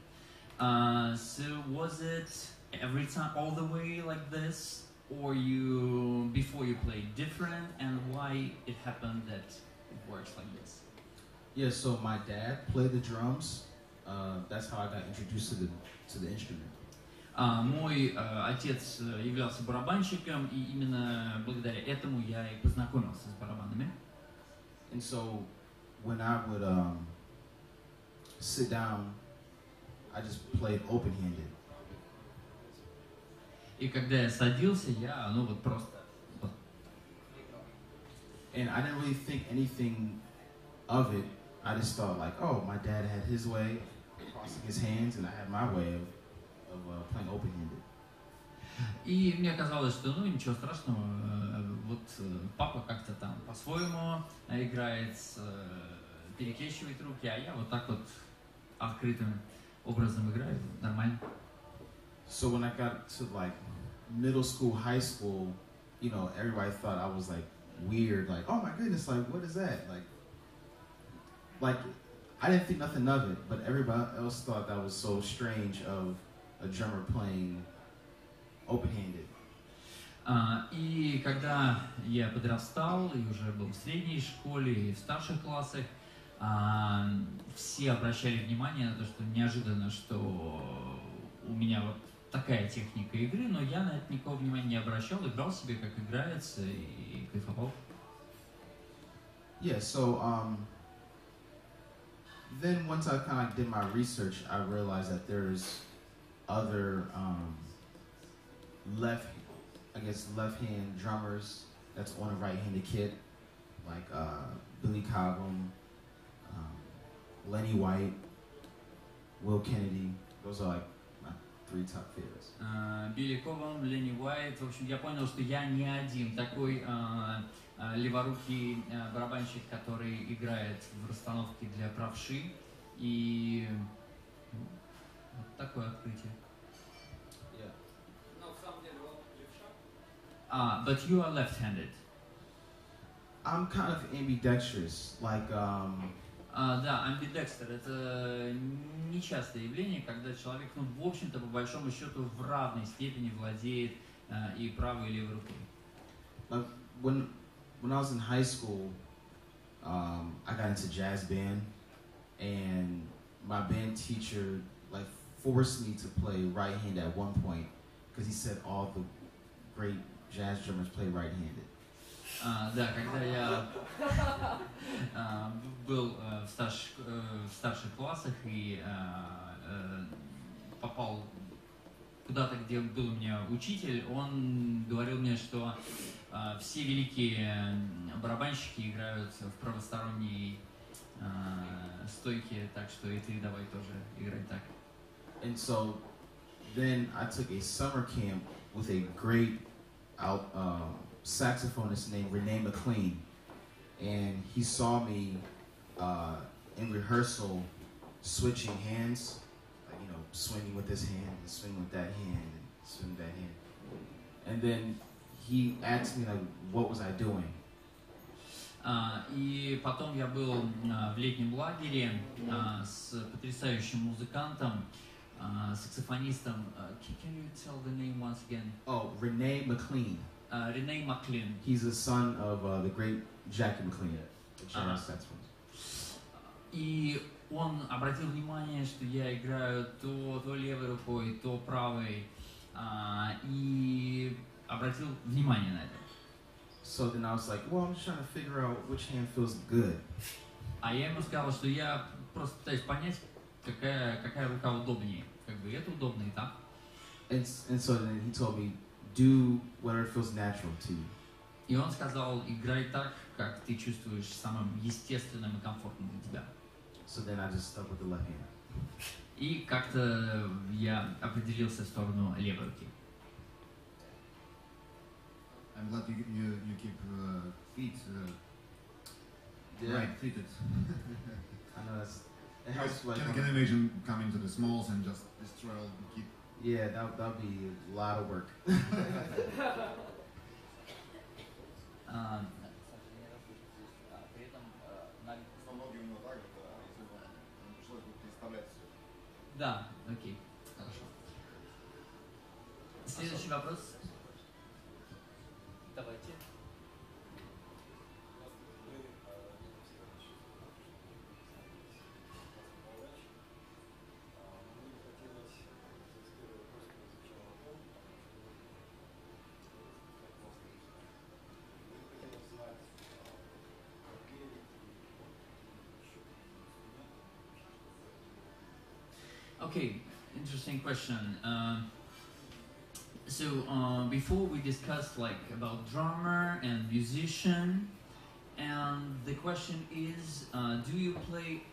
So was it every time all the way like this, or you before you played different, and why it happened that it works like this? Yeah, so my dad played the drums. That's how I got introduced to the instrument. Мой отец являлся барабанщиком, и именно благодаря этому я и познакомился с барабанами. And so when I would sit down, I just played open-handed. И когда я садился, я, просто... And I didn't really think anything of it. I just thought like, oh, my dad had his way of crossing his hands, and I had my way of playing open-handed. И мне казалось, что ничего страшного, папа как-то там по-своему играет, перекрещивает руки, а я вот так вот открытым образом играю, нормально. So when I got to like middle school, high school, you know, everybody thought I was like weird, like, oh my goodness, like what is that? Like I didn't think nothing of it, but everybody else thought that was so strange of a drummer playing open-handed. И когда я подрастал и уже был в средней школе и в старших классах, все обращали внимание на то, что неожиданно, что у меня вот такая техника игры, но я на это никакого внимания не обращал, играл себе как играется и кайфовал. Yeah, so then once I kind of did my research, I realized that there's other left-hand drummers that's on a right-handed kit, like Billy Cobham, Lenny White, Will Kennedy. Those are like my 3 top favorites. Билли Кобам, Ленни Уайт. В общем, я понял, что я не один такой леворукий барабанщик, который играет в расстановке для правши. И вот такое открытие. But you are left-handed. I'm kind of ambidextrous, like Да, амбидекстер — это нечастое явление, когда человек, в общем-то, по большому счету, в равной степени владеет и правой, и левой рукой. Like when I was in high school, I got into jazz band, and my band teacher like forced me to play right-handed at one point because he said all the great jazz drummers play right-handed. Да, когда я был в старших классах и попал куда-то, где был у меня учитель, он говорил мне, что все великие барабанщики играют в правосторонней стойке, так что и ты давай тоже играй так. And so then I took a summer camp with a great saxophonist named Renee McLean, and he saw me in rehearsal switching hands, like, you know, swinging with this hand and swinging with that hand and swinging that hand. And then he asked me, like, what was I doing? И потом я был в летнем лагере с потрясающим музыкантом, саксофонистом. Can you tell the name once again? Oh, Renee McLean. Renee McLean. He's the son of the great Jackie McLean, the jazz saxophonist. И он обратил внимание, что я играю то левой рукой, то правой, и обратил внимание на это. So then I was like, well, I'm just trying to figure out which hand feels good. А я ему сказал, что я просто пытаюсь понять, какая рука удобнее. Как бы это удобно и так. And so then he told me, do whatever feels natural to you. И он сказал, играй так, как ты чувствуешь самым естественным и комфортным для тебя. So then I just stuck with the left hand. И как-то я определился в сторону левой руки. I'm glad you keep feet right-footed. I know it helps. Like, can imagine coming to the smalls and just destroy all the keep. Yeah, that'll be a lot of work. Да, окей, хорошо. Следующий вопрос. Давайте. Okay, interesting question. Before we discussed like about drummer and musician, and the question is, do you play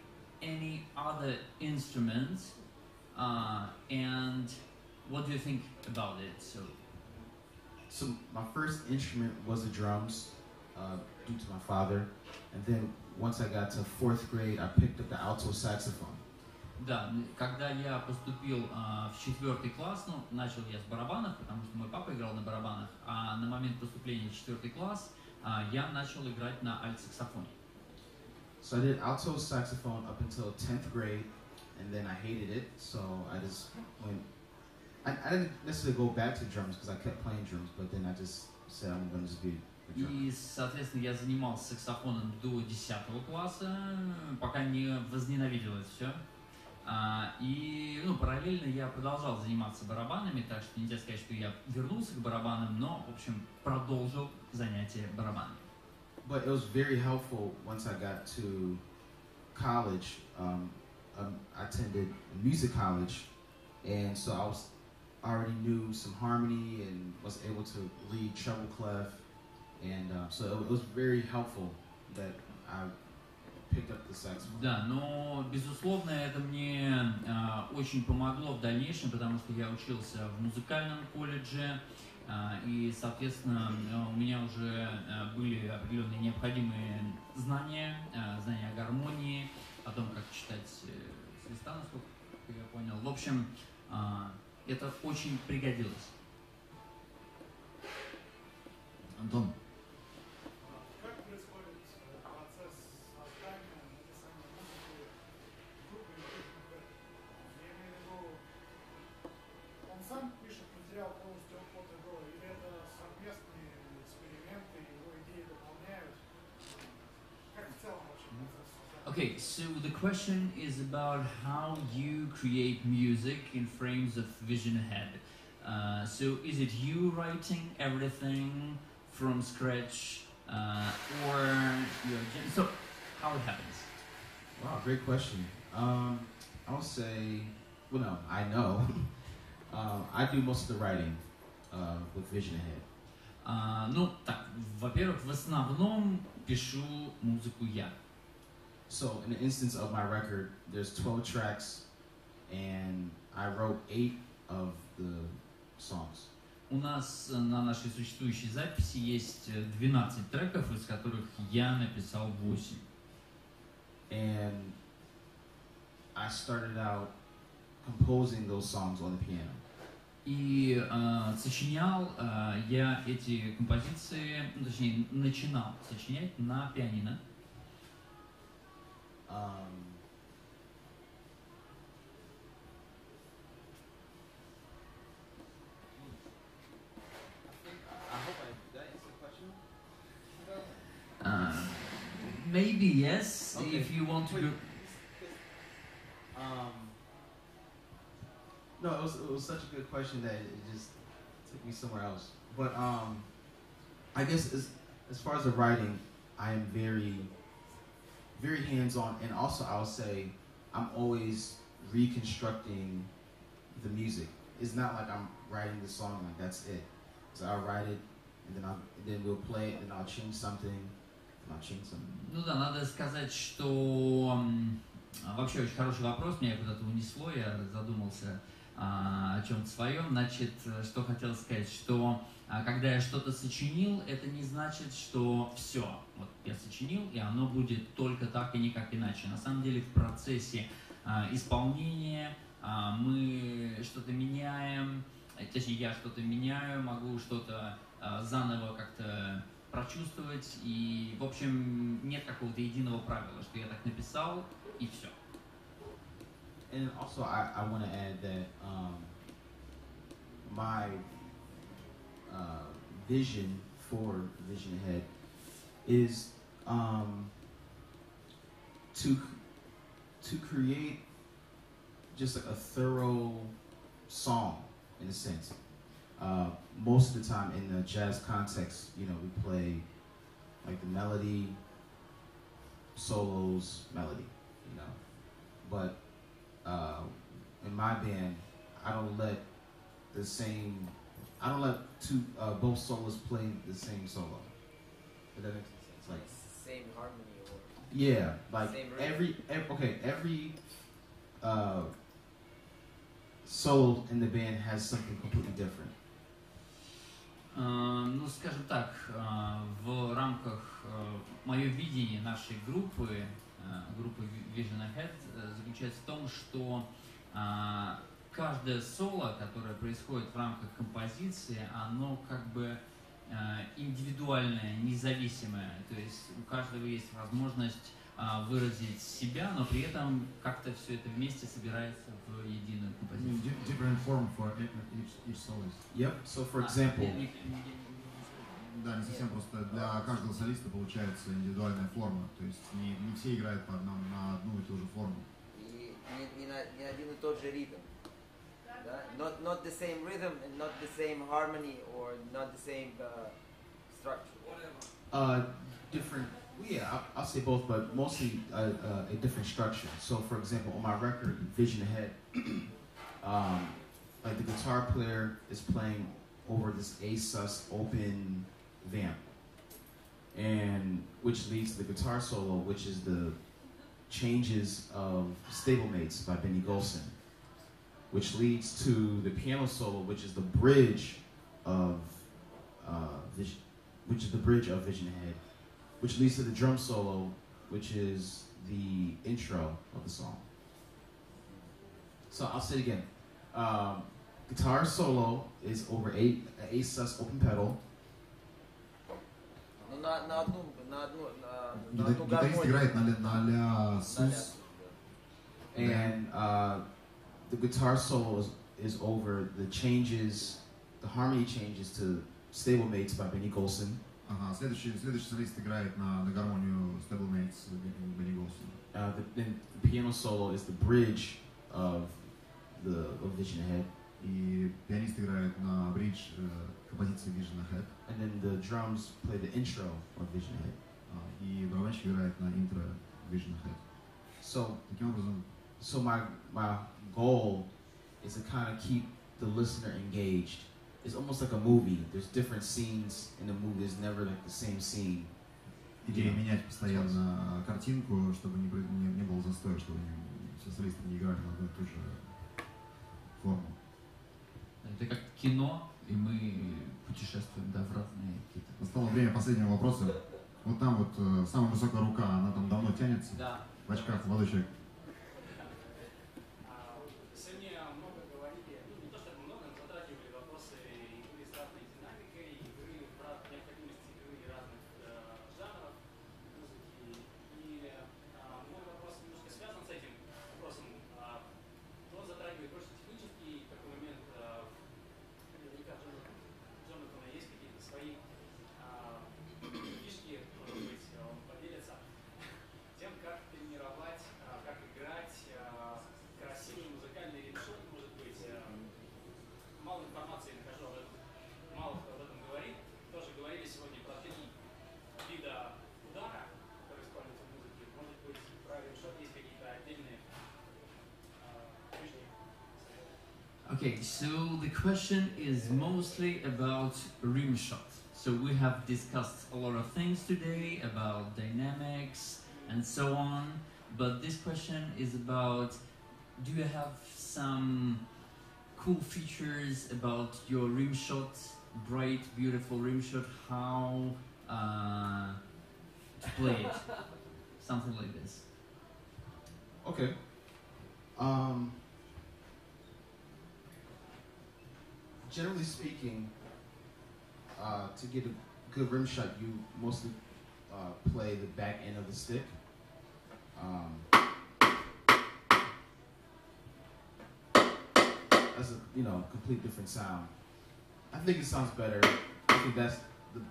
any other instruments, and what do you think about it? So my first instrument was the drums, due to my father, and then once I got to 4th grade, I picked up the alto saxophone. Да, когда я поступил в 4 класс, ну, начал я с барабанов, потому что мой папа играл на барабанах, а на момент поступления в 4 класс я начал играть на альт-саксофоне. So I did alto saxophone up until 10th grade, and then I hated it, so I just went. I didn't necessarily go back to drums because I kept playing drums, but then I just said I'm going to just be a drummer. И, соответственно, я занимался саксофоном до 10 класса, пока не возненавидел это все. И, ну, параллельно я продолжал заниматься барабанами, так что нельзя сказать, что я вернулся к барабанам, но, в общем, продолжил занятия барабанами. But it was very helpful once I got to college. I attended music college, and so I already knew some harmony and was able to read treble clef, and so it was very helpful that I picked up the saxophone. Да, но, безусловно, это мне очень помогло в дальнейшем, потому что я учился в музыкальном колледже, и, соответственно, у меня уже были определенные необходимые знания о гармонии, о том, как читать с листа, насколько я понял. В общем, это очень пригодилось. Антон. Сам пишет материал полностью от и до, или это совместные эксперименты, его идеи дополняют? Как в целом вообще процесс? Okay, so the question is about how you create music in frames of vision ahead. So is it you writing everything from scratch, or so how it happens? Wow, great question. I'll say, well, no, I know. I do most of the writing with vision ahead. Ну, так, во-первых, в основном пишу музыку я. So, in the instance of my record, there's 12 tracks, and I wrote 8 of the songs. У нас на нашей существующей записи есть 12 треков, из которых я написал 8. And I started out composing those songs on the piano. И сочинял я эти композиции, точнее, начинал сочинять на пианино. Maybe yes, Okay. if you want to go. No, it was such a good question that it just took me somewhere else. But I guess as far as the writing, I am very, very hands-on, and also I'll say I'm always reconstructing the music. It's not like I'm writing the song like that's it. So I'll write it, and then we'll play it, and I'll change something. Ну да, надо сказать, что вообще очень хороший вопрос, меня куда-то унесло, я задумался о чем-то своем. Значит, что хотел сказать, что когда я что-то сочинил, это не значит, что все, вот я сочинил, и оно будет только так и никак иначе. На самом деле в процессе исполнения мы что-то меняем, точнее я что-то меняю, могу что-то заново как-то прочувствовать, и, в общем, нет какого-то единого правила, что я так написал, и все. And also, I want to add that my vision for Vision Ahead is to create just like a thorough song, in a sense. Most of the time in the jazz context, you know, we play like the melody, solos, melody, you know. But in my band, I don't let both solos play the same solo. But that makes sense. Like Same harmony or yeah, like same every solo in the band has something completely different. Ну, скажем так, в рамках мое видение нашей группы Vision Ahead заключается в том, что каждое соло, которое происходит в рамках композиции, оно как бы индивидуальное, независимое. То есть у каждого есть возможность выразить себя, но при этом как-то все это вместе собирается в единую композицию. Different form for each soloist. Yep. So for example, Да, не совсем просто для каждого солиста получается индивидуальная форма, то есть не все играют на одну и ту же форму. и не один и тот же ритм. Да? Not the same rhythm and not the same harmony or not the same structure. Different. Well, yeah, I'll say both, but mostly a different structure. So, for example, on my record, Vision Ahead, like the guitar player is playing over this A-sus open vamp, and which leads to the guitar solo, which is the Changes of Stablemates by Benny Golson, which leads to the piano solo, which is the bridge of Vision Ahead, which leads to the drum solo, which is the intro of the song. So I'll say it again. Guitar solo is over a sus open pedal. На одну Гитарист играет на ля сус. And the guitar solo is over the harmony changes to Stablemates by Benny Golson. Ага, следующий солист играет на гармонию Stablemates Benny Golson. Then the piano solo is the bridge of Vision Ahead. И пианист играет на бридж композиции Vision Ahead. And then the drums play the intro of Vision Ahead. И барабанщик играет на интро Vision Ahead. So таким образом, my goal is to kind of keep the listener engaged. It's almost like a movie. There's different scenes in the movie. There's never like the same scene. Идея менять постоянно картинку, чтобы не было застоя, чтобы все солисты не играли на одну и ту же форму. Это как кино, и мы путешествуем, да, в разные какие-то. Настало время последнего вопроса. Вот там вот самая высокая рука, она там давно тянется. Да. В очках, молодой человек. Сегодня много говорили, ну не то чтобы много, но затрагивали вопросы игры с разной динамикой, игры в необходимости игры разных жанров музыки. И мой вопрос немножко связан с этим вопросом. Кто затрагивает больше технический такой момент? Наверняка Джонатана есть какие-то свои фишки, может быть, он поделится тем, как тренировать, как играть красивый музыкальный ремшот, может быть. Мало информации нахожу об этом, мало кто об этом говорит. Тоже говорили сегодня про 3 вида удара, которые используются в музыке. Может быть, про ремшот есть какие-то отдельные фишки. Okay, so the question is mostly about rim shot. So we have discussed a lot of things today about dynamics and so on, but this question is about, do you have some cool features about your rim shot, bright, beautiful rim shot, how to play it? Something like this. Okay. Generally speaking, to get a good rim shot, you mostly play the back end of the stick. That's a complete different sound. I think it sounds better. I think that's the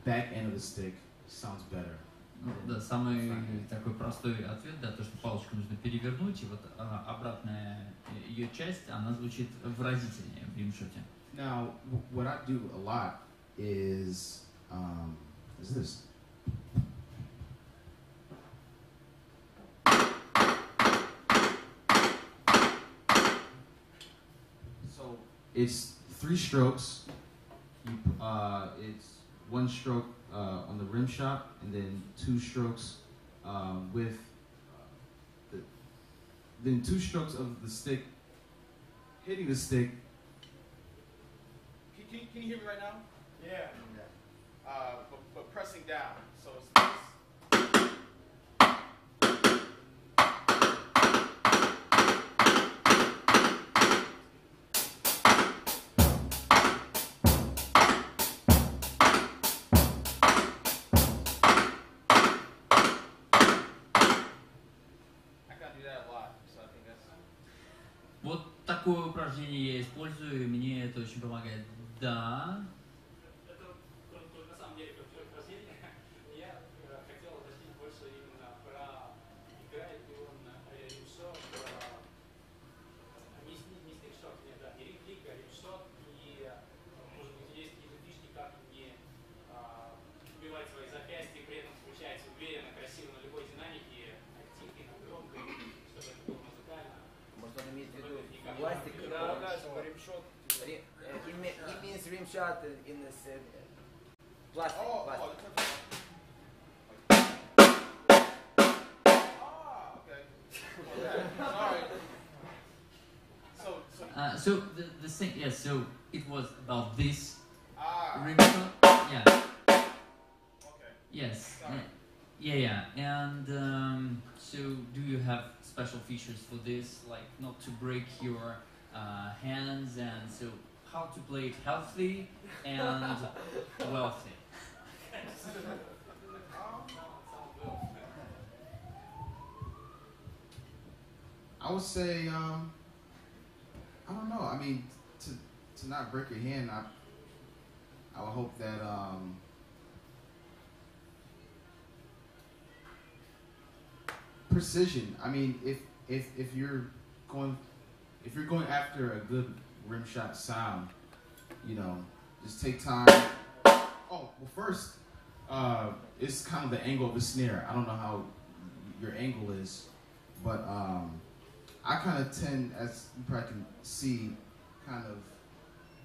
back end of the stick sounds better. Ну, да, самый такой простой ответ, да, то, что палочку нужно перевернуть, и вот обратная ее часть, она звучит выразительнее в римшоте. Now, what I do a lot is this. So it's 3 strokes. It's 1 stroke on the rim shot, and then 2 strokes with then 2 strokes of the stick hitting the stick. Can you hear me right now? Yeah. But pressing down. So it's Вот такое упражнение я использую, и мне это очень помогает. Да. Это на самом деле крутое упражнение. Я хотел уточнить больше именно про играет ли он римшот, не стикшот, нет, да, не римклик, а римшот. И может быть есть какие-то фишки, как не убивать свои запястья, при этом получается уверенно, красиво на любой динамике, тихо, громко, чтобы это было музыкально. Может, он имеет в виду пластик? Да, типа римшот. He means rim shot in this plastic. Okay. So the thing, yes. So it was about this rim shot. Yeah. Okay. Yes. Yeah. And so, do you have special features for this, like not to break your hands, and so how to play it healthy and wealthy? I would say, I don't know. I mean, to not break your hand, I would hope that precision. I mean, if you're going after a good rim shot sound, just take time. Oh, well, first, it's kind of the angle of the snare. I don't know how your angle is, but I kind of tend, as you probably can see, kind of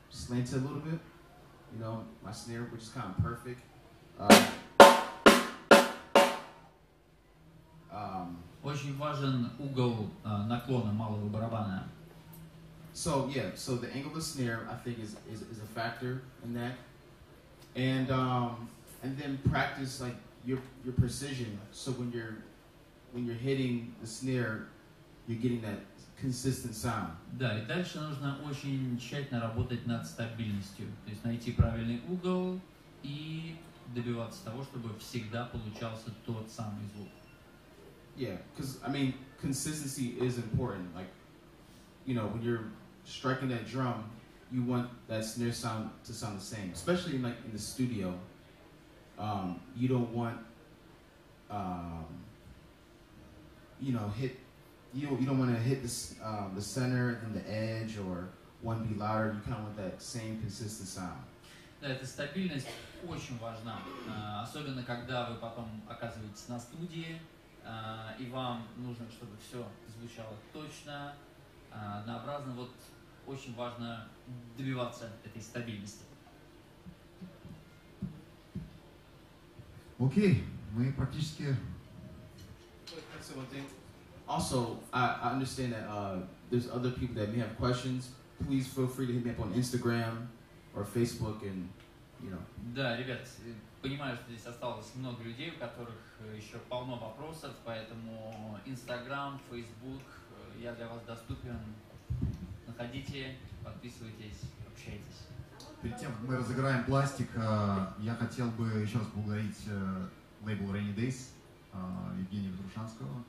slanted a little bit. My snare, which is kind of perfect. Очень важен угол наклона малого барабана. So yeah, so the angle of the snare I think is a factor in that, and then practice like your precision. So when you're hitting the snare, you're getting that consistent sound. Да, и дальше нужно очень тщательно работать над стабильностью, то есть найти правильный угол и добиваться того, чтобы всегда получался тот самый звук. Yeah, because I mean consistency is important. Like, you know, when you're striking that drum, you want that snare sound to sound the same, especially like in the studio. You don't want, you know, you don't want to hit the center and the edge, or one be louder. You kind of want that same consistent sound. Да, эта стабильность очень важна, особенно когда вы потом оказываетесь на студии, и вам нужно, чтобы все звучало точно, однообразно. Вот очень важно добиваться этой стабильности. Окей, мы практически... Also, I understand that there's other people that may have questions. Please feel free to hit me up on Instagram or Facebook, and you know. Да, ребят, понимаю, что здесь осталось много людей, у которых еще полно вопросов, поэтому Instagram, Facebook, я для вас доступен. Находите, подписывайтесь, общайтесь. Перед тем, как мы разыграем пластик, я хотел бы еще раз поблагодарить лейбл Rainy Days, Евгения Петрушанского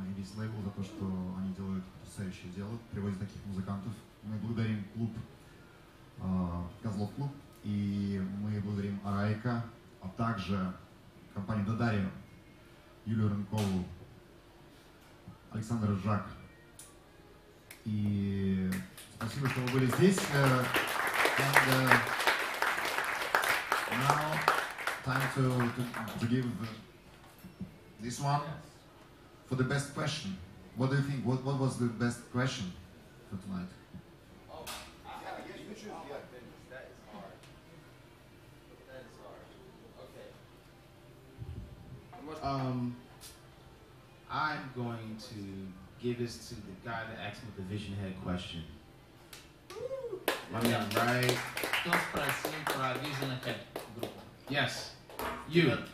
и весь лейбл за то, что они делают потрясающее дело, привозят таких музыкантов. Мы благодарим клуб Козлов клуб, и мы благодарим Арайка, а также компанию Дадарио, Юлию Рынкову, Александра Жак. И спасибо, что вы были здесь. And now, time to give this one for the best question. What do you think? What was the best question for tonight? Oh, I guess you choose. Yeah, goodness, that is hard. That is hard. Okay. I'm going to give this to the guy that asked me the Vision Head question. My man, right? Кто спросил про Vision Head группу? Yes, you. Yeah.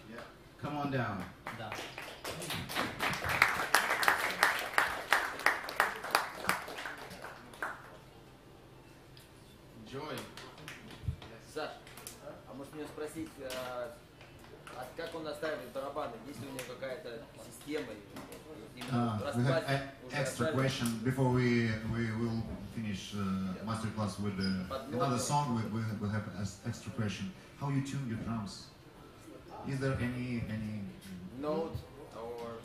Come on down. Да. Enjoy. Саш, а может мне спросить, как он настраивает барабаны? Есть ли у него какая-то система? We have an extra question before we will finish Master-Class with another song. We have an extra question. How you tune your drums? Is there any note or?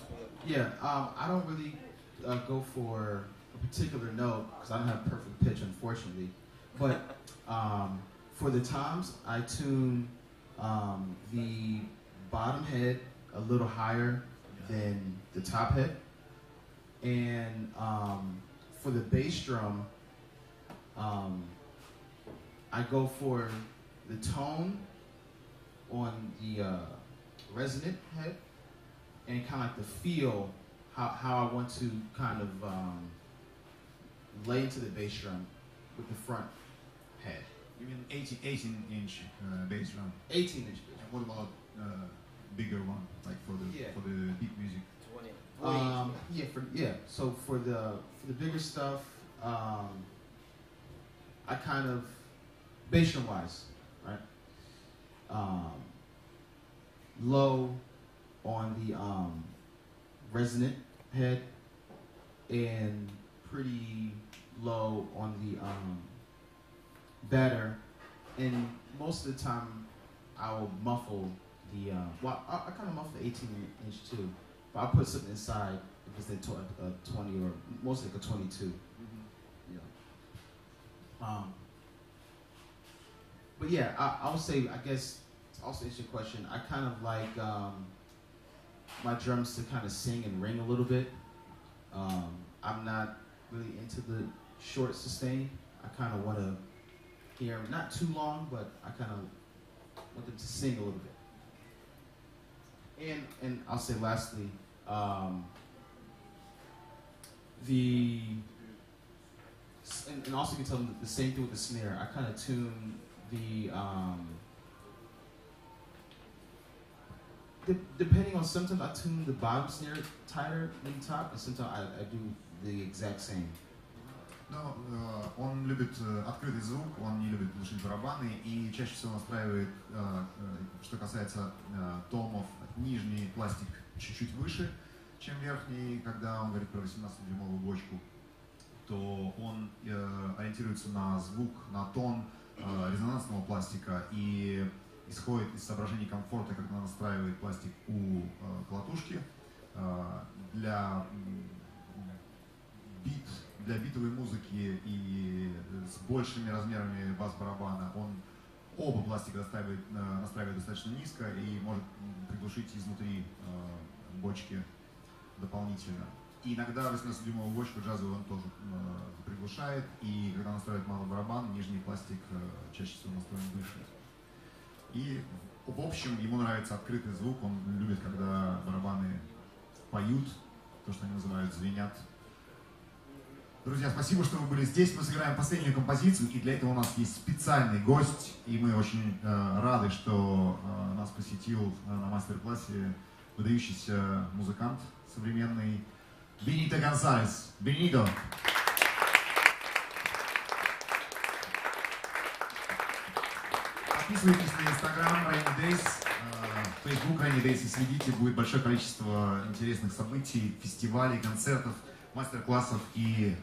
Yeah, I don't really go for a particular note because I don't have perfect pitch, unfortunately. But for the toms, I tune the bottom head a little higher than the top head, and for the bass drum, I go for the tone on the resonant head, and kind of like the feel, how I want to kind of lay into the bass drum with the front head. You mean 18-inch bass drum? 18-inch bass drum. What about bigger one, like for the beat music? 20. So for the bigger stuff, I kind of bass drum wise, right? Low on the resonant head, and pretty low on the batter, and most of the time I will muffle the I kind of muffle the 18-inch too, but I'll put something inside if it's a 20 or mostly like a 22. Mm-hmm. Yeah. But yeah, I would say, I guess to also answer your question, I kind of like my drums to kind of sing and ring a little bit. I'm not really into the short sustain. I kind of want to hear them, not too long, but I kind of want them to sing a little bit. And I'll say lastly, and also you can tell them the same thing with the snare. I kind of tune the depending on, sometimes I tune the bottom snare tighter than the top, and sometimes I do the exact same. Но он любит открытый звук, он не любит глушить барабаны и чаще всего настраивает, что касается томов, нижний пластик чуть-чуть выше, чем верхний. Когда он говорит про 18-дюймовую бочку, то он ориентируется на звук, на тон резонансного пластика и исходит из соображений комфорта, когда настраивает пластик у колотушки. Для битовой музыки и с большими размерами бас-барабана он оба пластика настраивает достаточно низко и может приглушить изнутри бочки дополнительно. И иногда 18-дюймовую бочку джазовую он тоже приглушает, и когда настраивает малый барабан, нижний пластик чаще всего настроен выше. И в общем ему нравится открытый звук, он любит, когда барабаны поют, то, что они называют звенят. Друзья, спасибо, что вы были здесь. Мы сыграем последнюю композицию, и для этого у нас есть специальный гость, и мы очень рады, что нас посетил на мастер-классе выдающийся музыкант современный Бенито Гонсалес. Бенито! Подписывайтесь на Instagram Rainy Days, Facebook Rainy Days и следите, будет большое количество интересных событий, фестивалей, концертов, мастер-классов и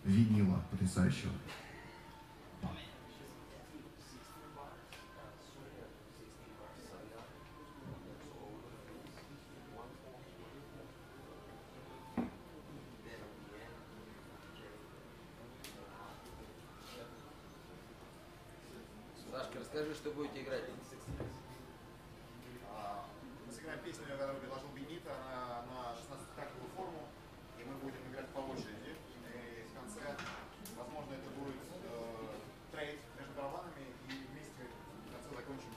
винила потрясающего. Сашка, расскажи, что будете играть. Мы сыграем песню, которую предложил Бенито на 16-тактовую форму, и мы будем играть по очереди. И в конце, возможно, это будет трейд между барабанами, и вместе в конце закончим.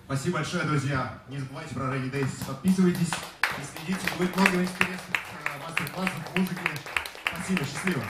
Спасибо большое, друзья. Не забывайте про Rainy Days. Подписывайтесь и следите. Будет много интересных мастер-классов, музыки. Спасибо, счастливо.